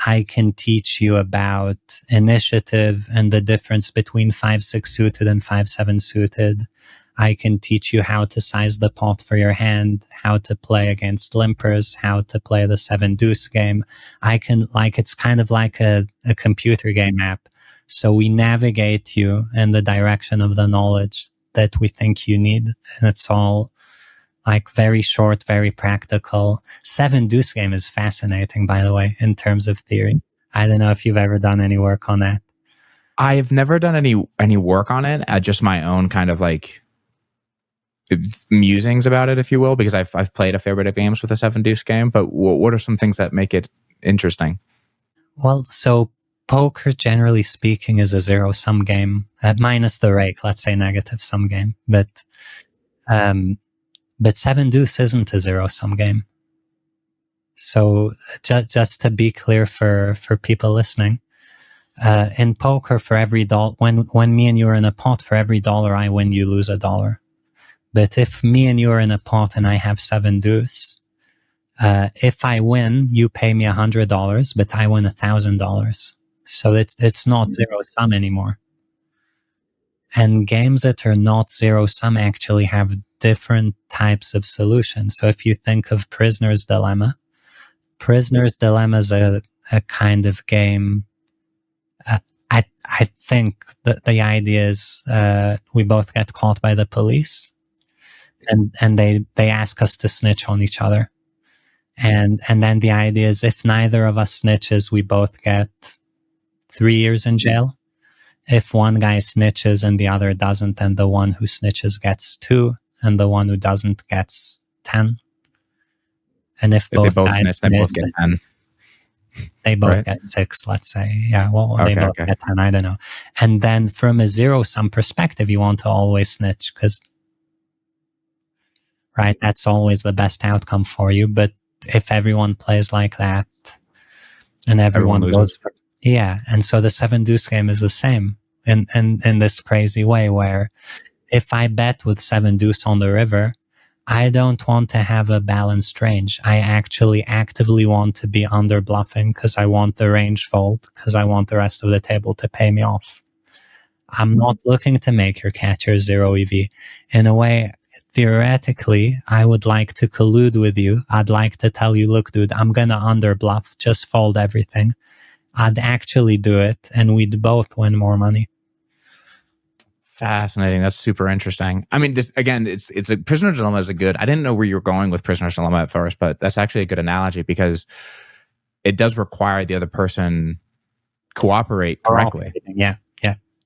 I can teach you about initiative and the difference between 5-6 suited and 5-7 suited. I can teach you how to size the pot for your hand, how to play against limpers, how to play the 7 deuce game. It's kind of like a computer game app. So we navigate you in the direction of the knowledge that we think you need. And it's all like very short, very practical. 7 deuce game is fascinating, by the way, in terms of theory. I don't know if you've ever done any work on that. I've never done any work on it. Just my own kind of like musings about it, if you will, because I've played a fair bit of games with a 7 deuce game. But what are some things that make it interesting? Well, so poker, generally speaking, is a zero-sum game, minus the rake, let's say negative sum game. But 7 deuce isn't a zero-sum game. So just to be clear for people listening, In poker, for every dollar, when me and you are in a pot, for every dollar I win, you lose $1. But if me and you are in a pot and I have 7 deuce, if I win, you pay me $100, but I win $1,000. So it's not zero sum anymore. And games that are not zero sum actually have different types of solutions. So if you think of Prisoner's Dilemma is a kind of game. I think that the idea is we both get caught by the police, and they ask us to snitch on each other. And then the idea is if neither of us snitches, we both get 3 years in jail. If one guy snitches and the other doesn't, then the one who snitches gets 2, and the one who doesn't gets 10. And if they both both guys snitch, they both get 10. They both Right? get 6, let's say. Yeah, well, they Okay, both okay. get 10, I don't know. And then from a zero-sum perspective, you want to always snitch because, right, that's always the best outcome for you. But if everyone plays like that and everyone Everyone goes loses. for, yeah, and so the 7 deuce game is the same in this crazy way where if I bet with 7 deuce on the river, I don't want to have a balanced range. I actually actively want to be under bluffing because I want the range fold because I want the rest of the table to pay me off. I'm not looking to make your catcher 0 EV. In a way, theoretically, I would like to collude with you. I'd like to tell you, look, dude, I'm going to under bluff, just fold everything. I'd actually do it and we'd both win more money. Fascinating. That's super interesting. I mean, this again, it's a Prisoner's Dilemma is a good. I didn't know where you were going with Prisoner's Dilemma at first, but that's actually a good analogy because it does require the other person cooperate correctly. Yeah.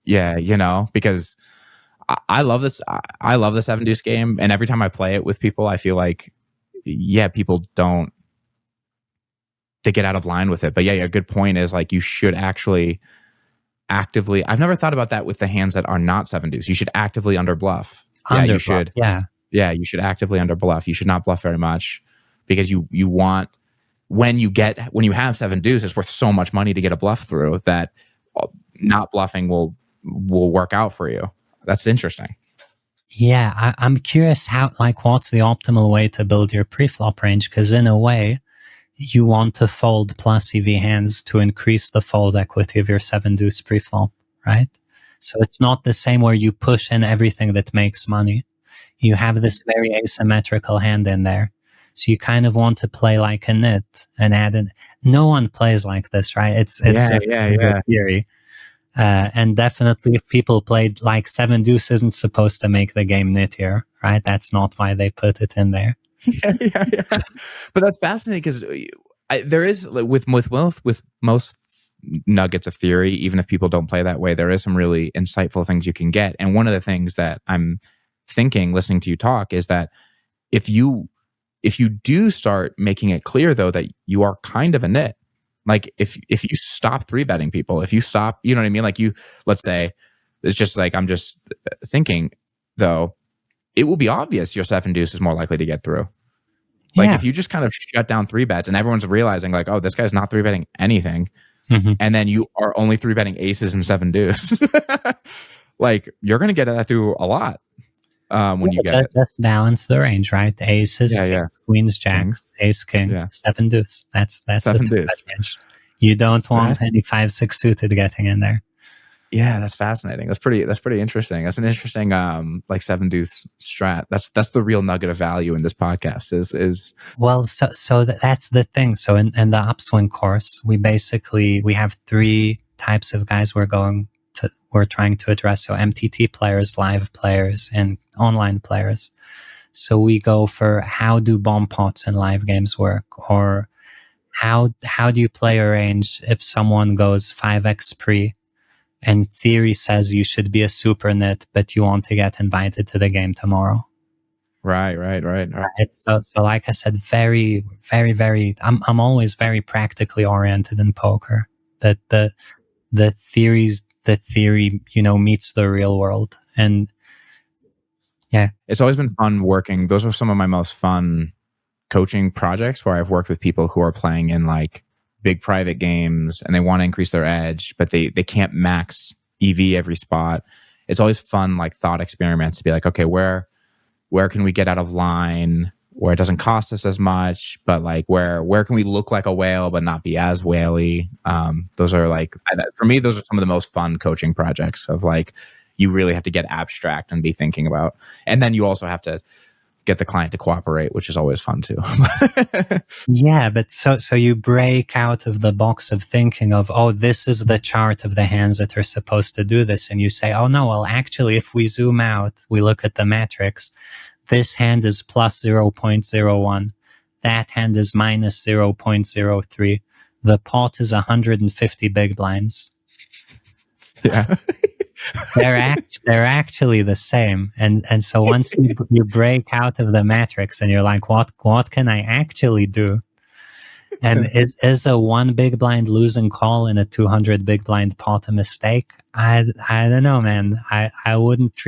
Yeah, you know, because I love this. I love the 7 deuce game, and every time I play it with people, I feel like, yeah, people don't. They get out of line with it. But yeah, a good point is like you should actually actively. I've never thought about that with the hands that are not 7 deuce. You should actively under bluff. Yeah, you should. Yeah. Yeah, you should actively under bluff. You should not bluff very much because you want when you have 7 deuce, it's worth so much money to get a bluff through that not bluffing will work out for you. That's interesting. Yeah, I'm curious what's the optimal way to build your pre-flop range? Because in a way, you want to fold plus EV hands to increase the fold equity of your 7 deuce pre-flop, right? So it's not the same where you push in everything that makes money. You have this very asymmetrical hand in there. So you kind of want to play like a nit and add in. No one plays like this, right? It's just a theory. And definitely if people played like 7 deuce isn't supposed to make the game nittier, right? That's not why they put it in there. Yeah. But that's fascinating because there is with most nuggets of theory, even if people don't play that way, there is some really insightful things you can get. And one of the things that I'm thinking, listening to you talk, is that if you do start making it clear though that you are kind of a nit, like if you stop 3-betting people, if you stop, you know what I mean? Like let's say it's just like, I'm just thinking though, it will be obvious your 7 deuce is more likely to get through. Like if you just kind of shut down 3-bets and everyone's realizing like, oh, this guy's not 3-betting anything. Mm-hmm. And then you are only 3-betting aces and 7 deuce. Like you're going to get that through a lot when you get it. Just balance the range, right? Aces, kings, queens, jacks, ace, king, 7 deuce. That's 7 deuce range. You don't want any 5-6 suited getting in there. Yeah, that's fascinating. That's pretty interesting. That's an interesting like 7 deuce strat. That's the real nugget of value in this podcast is well, so that's the thing. So in the Upswing course, we have 3 types of guys we're trying to address. So MTT players, live players, and online players. So we go for how do bomb pots in live games work, or how do you play a range if someone goes 5x pre and theory says you should be a super nit, but you want to get invited to the game tomorrow. Right. So like I said, very, very, very, I'm always very practically oriented in poker. That the theory, meets the real world. And yeah. It's always been fun working. Those are some of my most fun coaching projects where I've worked with people who are playing in like big private games and they want to increase their edge, but they can't max EV every spot. It's always fun, like thought experiments to be like, okay, where can we get out of line where it doesn't cost us as much, but like where can we look like a whale but not be as whaley? Those are like, for me, those are some of the most fun coaching projects of like, you really have to get abstract and be thinking about. And then you also have to get the client to cooperate, which is always fun too. Yeah, but so you break out of the box of thinking of, oh, this is the chart of the hands that are supposed to do this. And you say, oh no, well, actually, if we zoom out, we look at the metrics, this hand is plus 0.01. That hand is minus 0.03. The pot is 150 big blinds. Yeah. They're actually the same. And so once you break out of the metrics and you're like, what can I actually do? And is a 1 big blind losing call in a 200 big blind pot a mistake? I don't know, man. I wouldn't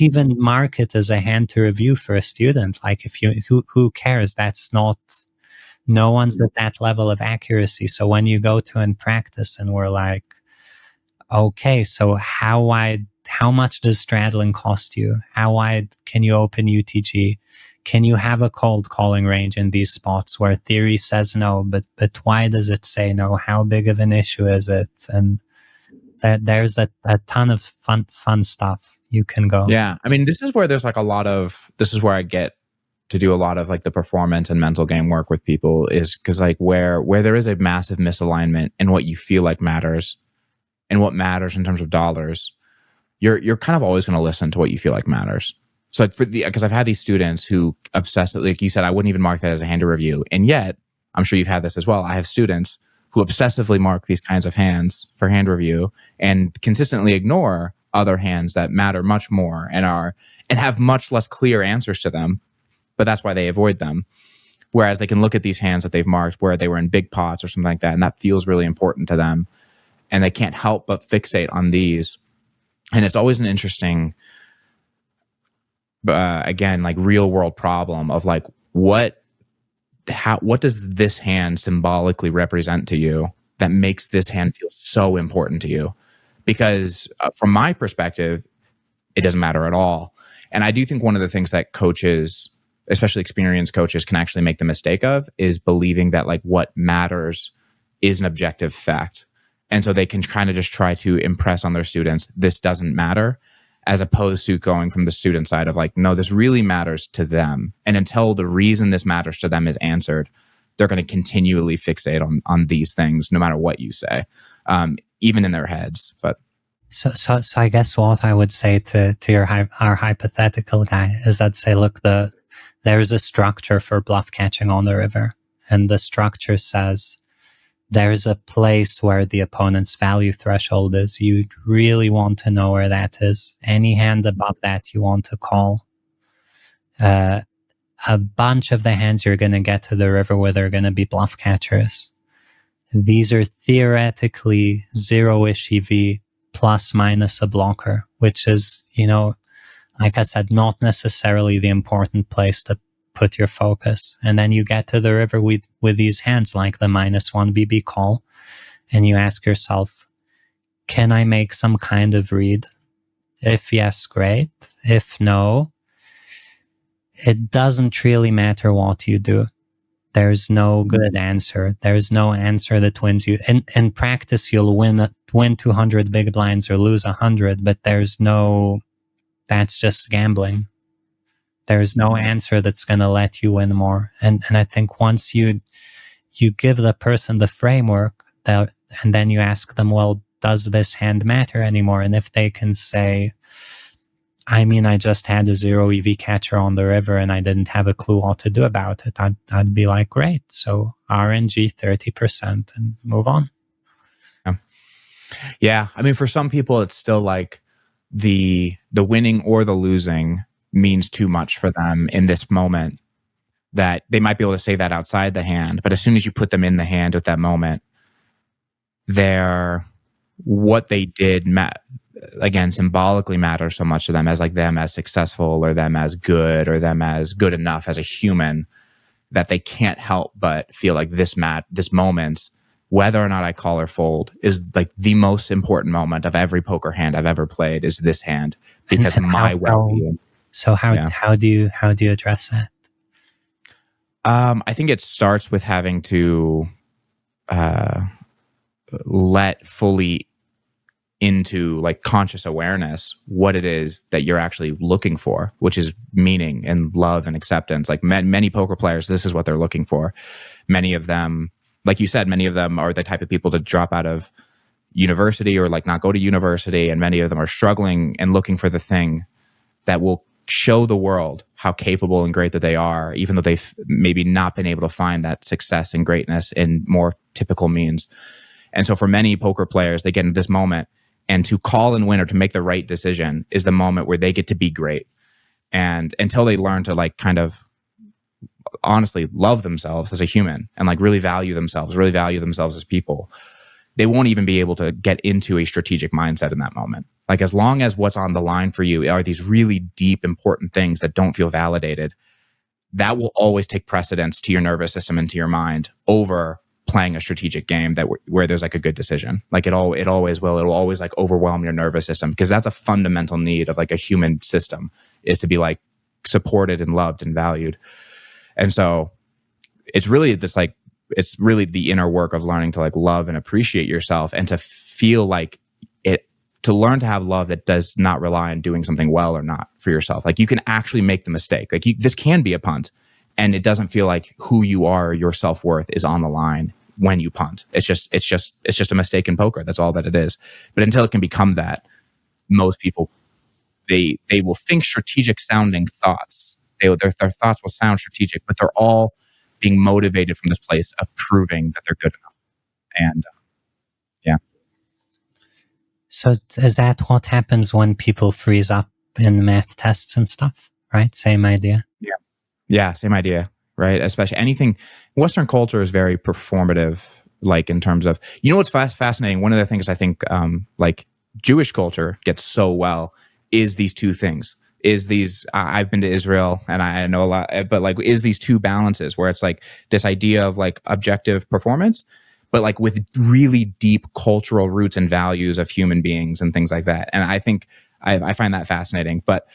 even mark it as a hand to review for a student. Like who cares? That's not, no one's at that level of accuracy. So when you go to and practice and we're like, okay, so how much does straddling cost you? How wide can you open UTG? Can you have a cold calling range in these spots where theory says no, but why does it say no? How big of an issue is it? And there's a ton of fun stuff you can go. Yeah. I mean, this is where there's like this is where I get to do a lot of like the performance and mental game work with people, is because like where there is a massive misalignment in what you feel like matters and what matters in terms of dollars, you're kind of always going to listen to what you feel like matters. So like because I've had these students who obsessively, like you said, I wouldn't even mark that as a hand to review. And yet, I'm sure you've had this as well. I have students who obsessively mark these kinds of hands for hand review and consistently ignore other hands that matter much more and have much less clear answers to them. But that's why they avoid them. Whereas they can look at these hands that they've marked where they were in big pots or something like that, and that feels really important to them. And they can't help but fixate on these. And it's always an interesting, again, like real world problem of like, what does this hand symbolically represent to you that makes this hand feel so important to you? Because from my perspective, it doesn't matter at all. And I do think one of the things that coaches, especially experienced coaches, can actually make the mistake of is believing that like what matters is an objective fact. And so they can kind of just try to impress on their students, this doesn't matter, as opposed to going from the student side of like, no, this really matters to them. And until the reason this matters to them is answered, they're going to continually fixate on these things, no matter what you say, even in their heads. But so I guess what I would say to our hypothetical guy is I'd say, look, there's a structure for bluff catching on the river, and the structure says there's a place where the opponent's value threshold is. You really want to know where that is. Any hand above that you want to call. A bunch of the hands you're going to get to the river where they're going to be bluff catchers. These are theoretically zero-ish EV plus minus a blocker, which is, like I said, not necessarily the important place to put your focus. And then you get to the river with these hands like the -1 BB call, and you ask yourself, can I make some kind of read? If yes, great. If no, it doesn't really matter what you do. There's no good answer. There's no answer that wins you. In practice, you'll win 200 big blinds or lose 100, but that's just gambling. There's no answer that's going to let you win more. And I think once you give the person the framework, and then you ask them, well, does this hand matter anymore? And if they can say, I mean, I just had a 0 EV catcher on the river and I didn't have a clue what to do about it, I'd be like, great. So RNG 30% and move on. Yeah. I mean, for some people, it's still like the winning or the losing means too much for them in this moment, that they might be able to say that outside the hand, but as soon as you put them in the hand at that moment, what they did, again, symbolically matters so much to them as like them as successful or them as good enough as a human. that they can't help but feel like this moment, whether or not I call or fold, is like the most important moment of every poker hand I've ever played, is this hand, because And my well-being. how do you address that? I think it starts with having to let fully into like conscious awareness what it is that you're actually looking for, which is meaning and love and acceptance. Like many poker players, this is what they're looking for. Many of them, like you said, many of them are the type of people to drop out of university or like not go to university, and many of them are struggling and looking for the thing that will show the world how capable and great that they are, even though they've maybe not been able to find that success and greatness in more typical means. And so for many poker players, they get into this moment, and to call and win or to make the right decision is the moment where they get to be great. And until they learn to like kind of honestly love themselves as a human and like really value themselves as people, they won't even be able to get into a strategic mindset in that moment. Like as long as what's on the line for you are these really deep, important things that don't feel validated, that will always take precedence to your nervous system and to your mind over playing a strategic game that where there's like a good decision. Like it always will. It'll always like overwhelm your nervous system, because that's a fundamental need of like a human system, is to be like supported and loved and valued. And so it's really this like, it's really the inner work of learning to like love and appreciate yourself, and to feel like it, to learn to have love that does not rely on doing something well or not for yourself. Like you can actually make the mistake. Like this can be a punt, and it doesn't feel like who you are, your self-worth is on the line when you punt. It's just a mistake in poker. That's all that it is. But until it can become that, most people, they will think strategic sounding thoughts. Their thoughts will sound strategic, but they're all being motivated from this place of proving that they're good enough. And yeah. So is that what happens when people freeze up in math tests and stuff? Right? Same idea. Yeah, same idea, right? Especially anything, Western culture is very performative, like in terms of, you know what's fascinating? One of the things I think like Jewish culture gets so well is these two things. Is these, I've been to Israel and I know a lot, but like is these two balances where it's like this idea of like objective performance, but like with really deep cultural roots and values of human beings and things like that. And I think I find that fascinating. But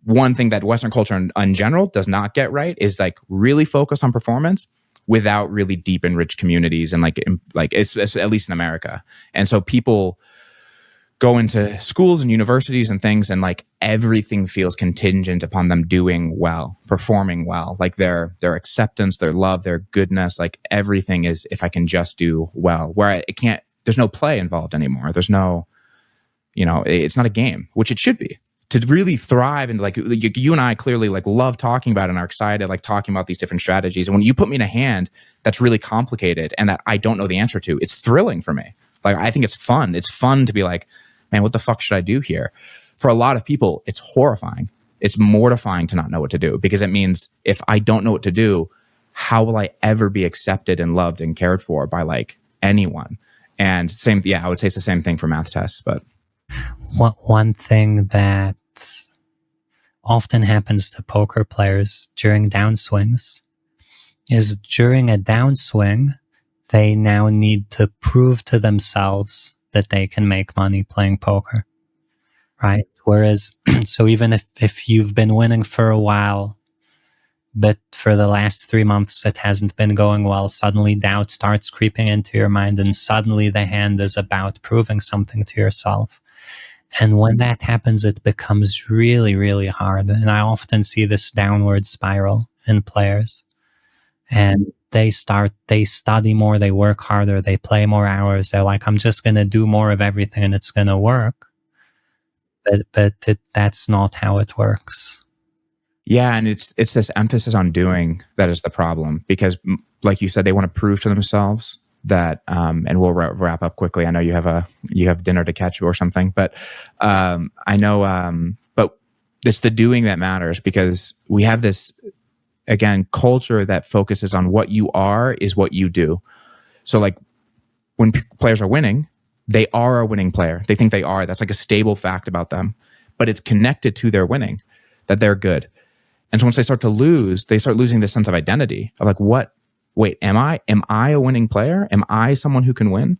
one thing that Western culture in general does not get right is like really focus on performance without really deep and rich communities, and like it's at least in America. And so people go into schools and universities and things, and like everything feels contingent upon them doing well, performing well, like their acceptance, their love, their goodness, like everything is, if I can just do well, where it can't, there's no play involved anymore. There's no, it's not a game, which it should be. To really thrive, and like you and I clearly like love talking about and are excited like talking about these different strategies. And when you put me in a hand that's really complicated and that I don't know the answer to, it's thrilling for me. Like I think it's fun. It's fun to be like, man, what the fuck should I do here? For a lot of people, it's horrifying. It's mortifying to not know what to do, because it means if I don't know what to do, how will I ever be accepted and loved and cared for by like anyone? And I would say it's the same thing for math tests. But one thing that often happens to poker players during downswings is during a downswing, they now need to prove to themselves that they can make money playing poker, right? Whereas, so even if you've been winning for a while, but for the last 3 months it hasn't been going well, suddenly doubt starts creeping into your mind, and suddenly the hand is about proving something to yourself. And when that happens, it becomes really, really hard. And I often see this downward spiral in players. And they study more, they work harder, they play more hours. They're like, I'm just going to do more of everything and it's going to work. But that's not how it works. Yeah, and it's this emphasis on doing that is the problem, because like you said, they want to prove to themselves that, and we'll wrap up quickly. I know you have dinner to catch or something, but I know, but it's the doing that matters, because we have this, again, culture that focuses on what you are is what you do. So like when players are winning, they are a winning player. They think they are. That's like a stable fact about them, but it's connected to their winning, that they're good. And so once they start to lose, they start losing this sense of identity of like, what? Wait, am I a winning player? Am I someone who can win?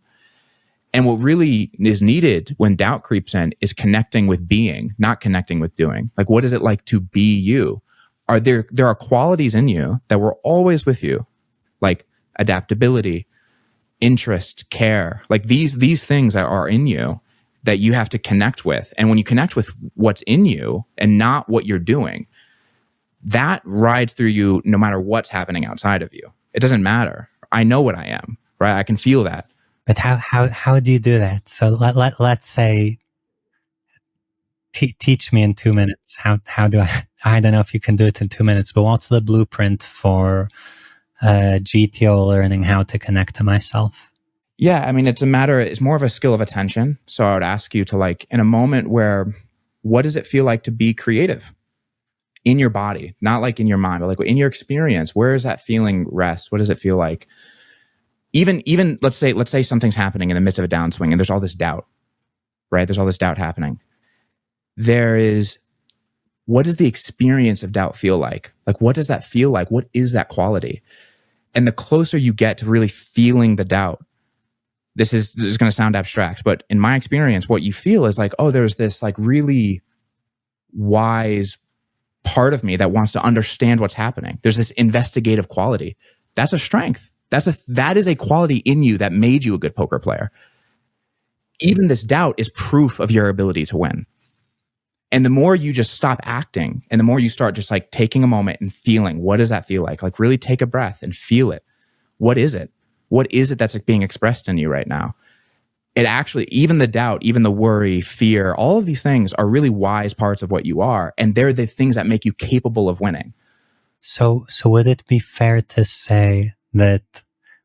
And what really is needed when doubt creeps in is connecting with being, not connecting with doing. Like, what is it like to be you? There are qualities in you that were always with you, like adaptability, interest, care, like these things that are in you that you have to connect with. And when you connect with what's in you and not what you're doing, that rides through you no matter what's happening outside of you. It doesn't matter. I know what I am, right? I can feel that. But how do you do that? So let's say, teach me in 2 minutes. How do I don't know if you can do it in 2 minutes, but what's the blueprint for GTO learning how to connect to myself? Yeah, I mean, it's more of a skill of attention. So I would ask you to, like, in a moment where, what does it feel like to be creative in your body? Not like in your mind, but like in your experience, where is that feeling rest? What does it feel like? Even let's say something's happening in the midst of a downswing and there's all this doubt, right? There's all this doubt happening. What does the experience of doubt feel like? Like, what does that feel like? What is that quality? And the closer you get to really feeling the doubt, this is going to sound abstract, but in my experience, what you feel is like, oh, there's this like really wise part of me that wants to understand what's happening. There's this investigative quality. That's a strength. That is a quality in you that made you a good poker player. Even this doubt is proof of your ability to win. And the more you just stop acting and the more you start just like taking a moment and feeling, what does that feel like? Like, really take a breath and feel it. What is it? What is it that's like being expressed in you right now? It actually, even the doubt, even the worry, fear, all of these things are really wise parts of what you are. And they're the things that make you capable of winning. So would it be fair to say that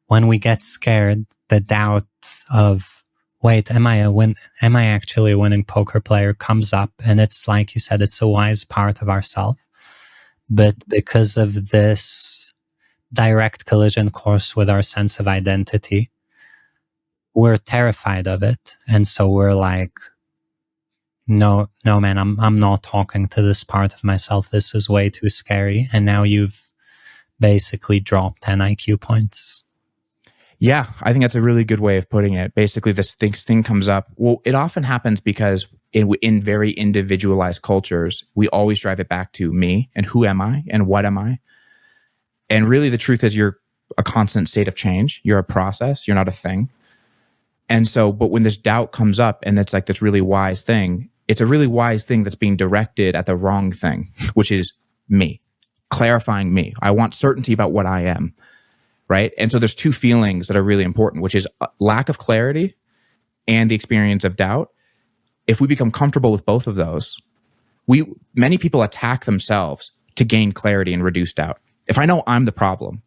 when we get scared, the doubt of, wait, am I actually a winning poker player comes up, and it's like you said, it's a wise part of ourselves. But because of this direct collision course with our sense of identity, we're terrified of it. And so we're like, no, man, I'm not talking to this part of myself. This is way too scary. And now you've basically dropped 10 IQ points. Yeah, I think that's a really good way of putting it. Basically, this thing comes up. Well, it often happens because in very individualized cultures, we always drive it back to me and who am I and what am I? And really, the truth is you're a constant state of change. You're a process. You're not a thing. And so, but when this doubt comes up and it's like this really wise thing, it's a really wise thing that's being directed at the wrong thing, which is me, clarifying me. I want certainty about what I am, right? And so there's two feelings that are really important, which is lack of clarity and the experience of doubt. If we become comfortable with both of those, many people attack themselves to gain clarity and reduce doubt. If I know I'm the problem,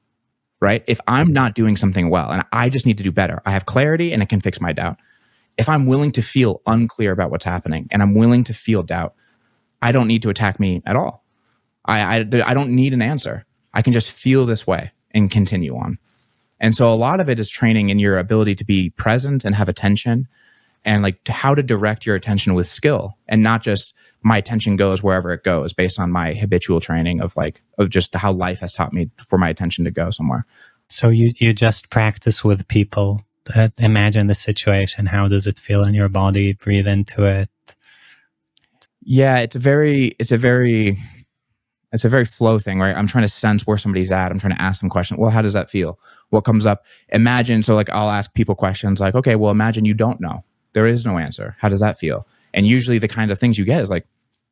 right? If I'm not doing something well and I just need to do better, I have clarity and it can fix my doubt. If I'm willing to feel unclear about what's happening and I'm willing to feel doubt, I don't need to attack me at all. I don't need an answer. I can just feel this way and continue on. And so a lot of it is training in your ability to be present and have attention, and like how to direct your attention with skill, and not just my attention goes wherever it goes based on my habitual training of just how life has taught me for my attention to go somewhere. So you just practice with people. Imagine the situation. How does it feel in your body? Breathe into it. Yeah, it's a very flow thing, right? I'm trying to sense where somebody's at. I'm trying to ask them questions. Well, how does that feel? What comes up? Imagine, so like I'll ask people questions like, okay, well, imagine you don't know. There is no answer. How does that feel? And usually the kind of things you get is like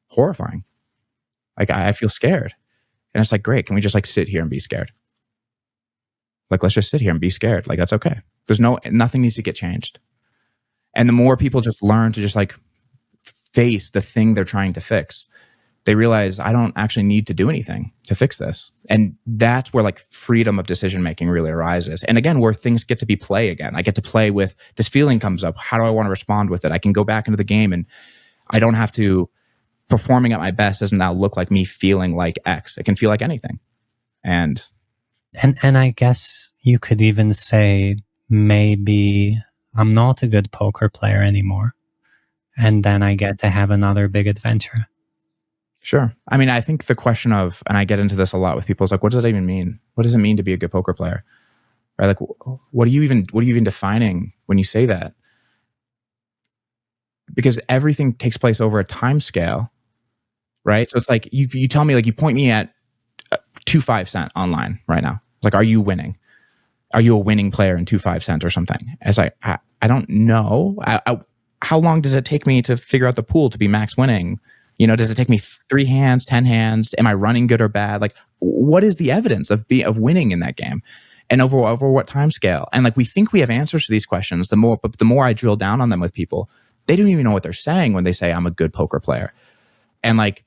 horrifying. Like I feel scared. And it's like, great. Can we just like sit here and be scared? Like, let's just sit here and be scared. Like, that's okay. Nothing needs to get changed. And the more people just learn to just like face the thing they're trying to fix, they realize I don't actually need to do anything to fix this. And that's where like freedom of decision-making really arises. And again, where things get to be play again. I get to play with this feeling comes up. How do I want to respond with it? I can go back into the game and I don't have to, performing at my best doesn't now look like me feeling like X. It can feel like anything. And I guess you could even say, maybe I'm not a good poker player anymore. And then I get to have another big adventure. Sure. I mean, I think the question of, and I get into this a lot with people, is like, what does that even mean? What does it mean to be a good poker player? Right? Like, what are you even defining when you say that? Because everything takes place over a time scale, right? So it's like you tell me, like, you point me at 2 5 cent online right now. Like, are you winning? Are you a winning player in 2 5 cent or something? It's like, I don't know. How long does it take me to figure out the pool to be max winning? You know, does it take me 3 hands, 10 hands? Am I running good or bad? Like, what is the evidence of winning in that game? And over what time scale? And like, we think we have answers to these questions. But the more I drill down on them with people, they don't even know what they're saying when they say I'm a good poker player. And like,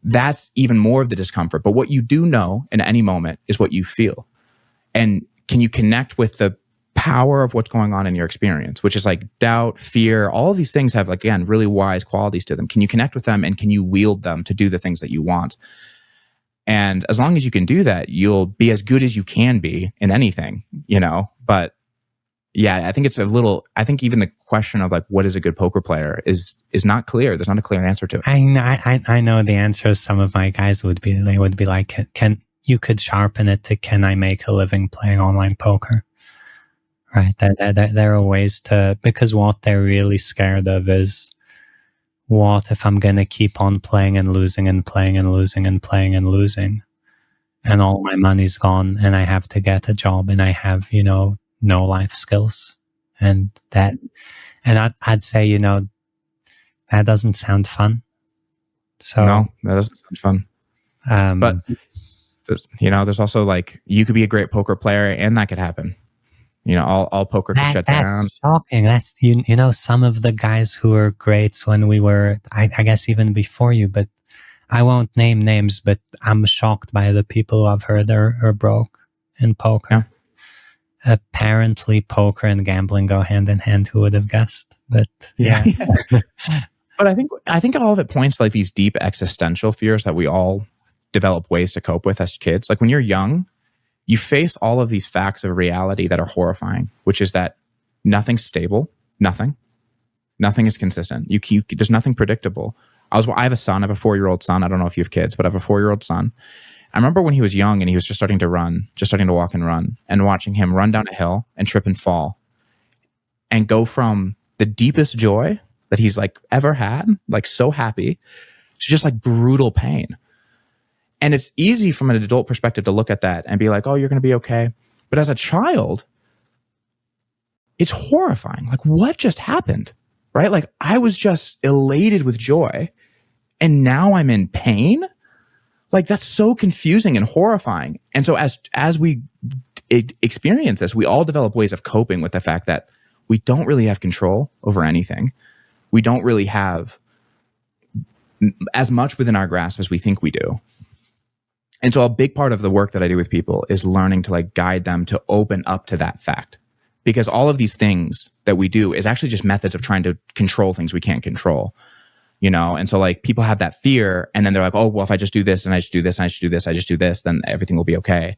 that's even more of the discomfort. But what you do know in any moment is what you feel. And can you connect with the power of what's going on in your experience, which is like doubt, fear, all of these things have, like, again, really wise qualities to them. Can you connect with them, and can you wield them to do the things that you want? And as long as you can do that, you'll be as good as you can be in anything, you know? But yeah, I think it's I think even the question of like, what is a good poker player is not clear. There's not a clear answer to it. I know the answer. Some of my guys would be like, can you could sharpen it to, can I make a living playing online poker? Right. There are ways to, because what they're really scared of is, what if I'm going to keep on playing and losing and playing and losing and playing and losing, and all my money's gone, and I have to get a job, and I have, no life skills, and I'd say, that doesn't sound fun. So no, that doesn't sound fun. But there's also like, you could be a great poker player and that could happen. All poker could shut down. That's shocking. That's, some of the guys who were greats when we were, I guess even before you, but I won't name names, but I'm shocked by the people who I've heard are broke in poker. Yeah. Apparently poker and gambling go hand in hand. Who would have guessed? But yeah. But I think all of it points to like these deep existential fears that we all develop ways to cope with as kids. Like when you're young, you face all of these facts of reality that are horrifying, which is that nothing's stable, nothing is consistent. There's nothing predictable. I have a son, I have a 4-year-old son. I don't know if you have kids, but I have a 4-year-old son. I remember when he was young and he was just starting to walk and run, and watching him run down a hill and trip and fall and go from the deepest joy that he's like ever had, like so happy, to just like brutal pain. And it's easy from an adult perspective to look at that and be like, oh, you're going to be okay. But as a child, it's horrifying. Like, what just happened? Right? Like, I was just elated with joy, and now I'm in pain. Like, that's so confusing and horrifying. And so as we experience this, we all develop ways of coping with the fact that we don't really have control over anything. We don't really have as much within our grasp as we think we do. And so a big part of the work that I do with people is learning to like guide them to open up to that fact. Because all of these things that we do is actually just methods of trying to control things we can't control. And so like people have that fear, and then they're like, oh, well, if I just do this and I just do this and I just do this, I just do this, then everything will be okay.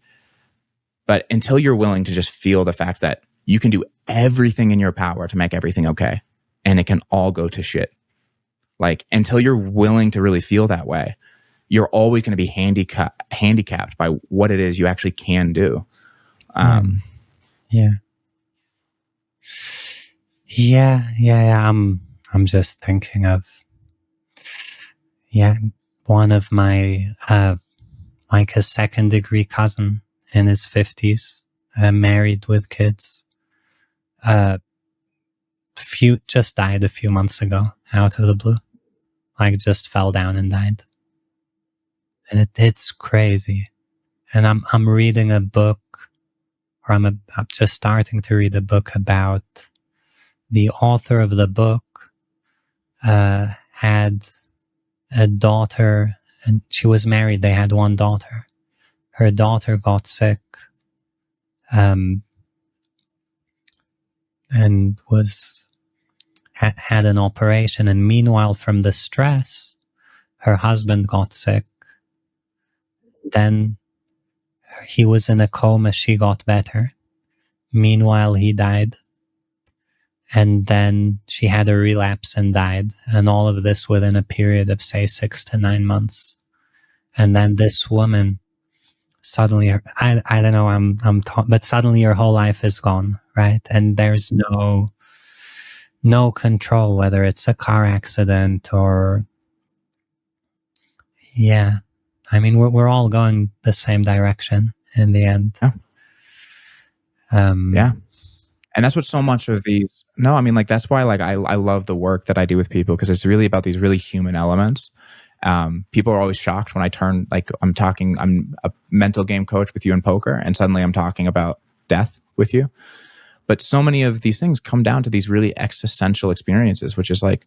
But until you're willing to just feel the fact that you can do everything in your power to make everything okay, and it can all go to shit. Like, until you're willing to really feel that way, you're always going to be handicapped by what it is you actually can do. Yeah. I'm just thinking of, one of my, like a second degree cousin in his 50s, married with kids, just died a few months ago out of the blue. Like, just fell down and died. And it's crazy. And I'm reading a book, or I'm just starting to read a book about the author of the book. Had a daughter, and she was married. They had one daughter. Her daughter got sick, and had an operation. And meanwhile, from the stress, her husband got sick. Then he was in a coma. She got better. Meanwhile, he died. And then she had a relapse and died. And all of this within a period of, say, 6 to 9 months. And then this woman, suddenly, I don't know, but suddenly your whole life is gone, right? And there's no control, whether it's a car accident or, yeah. I mean, we're all going the same direction in the end. Yeah. Yeah. And that's what so much of these, no, I mean, like, that's why, like, I love the work that I do with people, because it's really about these really human elements. People are always shocked when I turn, like, I'm a mental game coach with you in poker, and suddenly I'm talking about death with you. But so many of these things come down to these really existential experiences, which is like,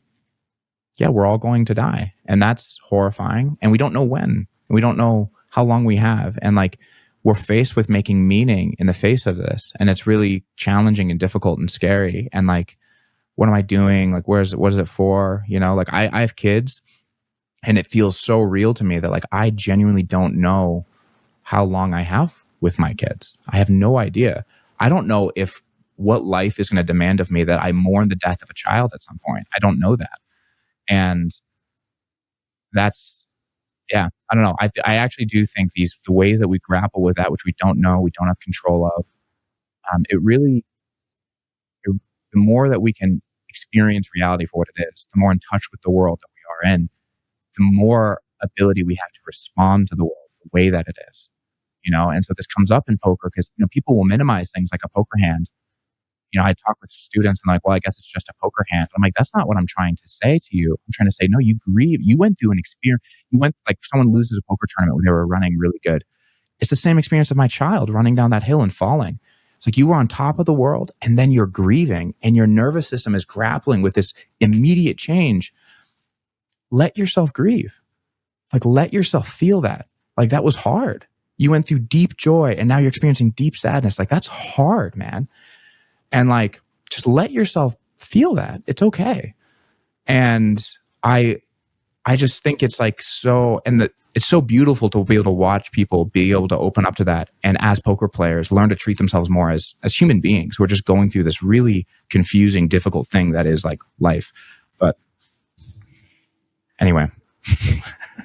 yeah, we're all going to die. And that's horrifying. And we don't know when. And we don't know how long we have. And, like, we're faced with making meaning in the face of this. And it's really challenging and difficult and scary. And, like, what am I doing? Like, what is it for? You know, like, I have kids, and it feels so real to me that, like, I genuinely don't know how long I have with my kids. I have no idea. I don't know what life is going to demand of me that I mourn the death of a child at some point. I don't know that. And that's, yeah, I don't know. I actually do think the ways that we grapple with that, which we don't know, we don't have control of, the more that we can experience reality for what it is, the more in touch with the world that we are in, the more ability we have to respond to the world the way that it is, you know? And so this comes up in poker because, you know, people will minimize things like a poker hand. You know, I talk with students and, like, well, I guess it's just a poker hand. I'm like, that's not what I'm trying to say to you. I'm trying to say, no, you grieve. You went through an experience. Like, someone loses a poker tournament when they were running really good. It's the same experience of my child running down that hill and falling. It's like, you were on top of the world, and then you're grieving, and your nervous system is grappling with this immediate change. Let yourself grieve. Like, let yourself feel that. Like, that was hard. You went through deep joy, and now you're experiencing deep sadness. Like, that's hard, man. And, like, just let yourself feel that. It's okay. And I just think it's, like, it's so beautiful to be able to watch people be able to open up to that. And as poker players, learn to treat themselves more as human beings who are just going through this really confusing, difficult thing that is, like, life. But anyway.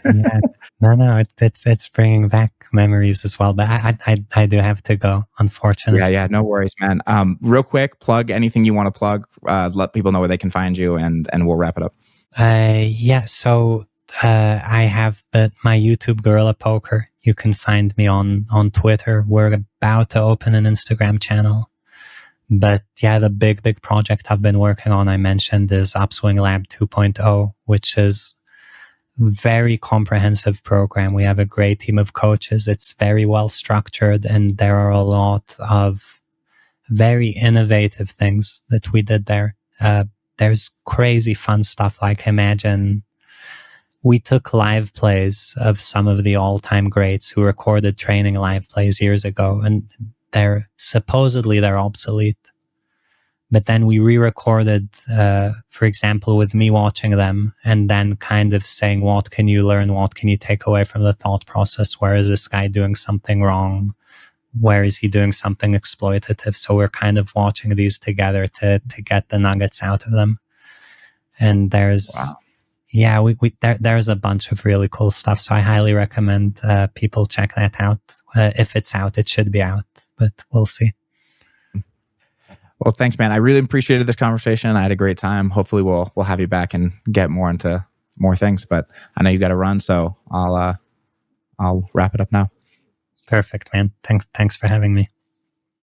Yeah. No, it's bringing back memories as well. But I do have to go, unfortunately. Yeah, no worries, man. Real quick, plug anything you want to plug. Let people know where they can find you, and we'll wrap it up. Yeah. So I have my YouTube Gorilla Poker. You can find me on Twitter. We're about to open an Instagram channel. But yeah, the big project I've been working on, I mentioned, is Upswing Lab 2.0, which is very comprehensive program. We have a great team of coaches. It's very well structured, and there are a lot of very innovative things that we did there. There's crazy fun stuff. Like, imagine we took live plays of some of the all-time greats who recorded training live plays years ago, and they're obsolete. But then we re-recorded, for example, with me watching them, and then kind of saying, what can you learn? What can you take away from the thought process? Where is this guy doing something wrong? Where is he doing something exploitative? So we're kind of watching these together to get the nuggets out of them. And there's, wow. Yeah, there's a bunch of really cool stuff. So I highly recommend people check that out. If it's out, it should be out, but we'll see. Well, thanks, man. I really appreciated this conversation. I had a great time. Hopefully we'll have you back and get more into more things, but I know you got to run, so I'll wrap it up now. Perfect, man. Thanks for having me.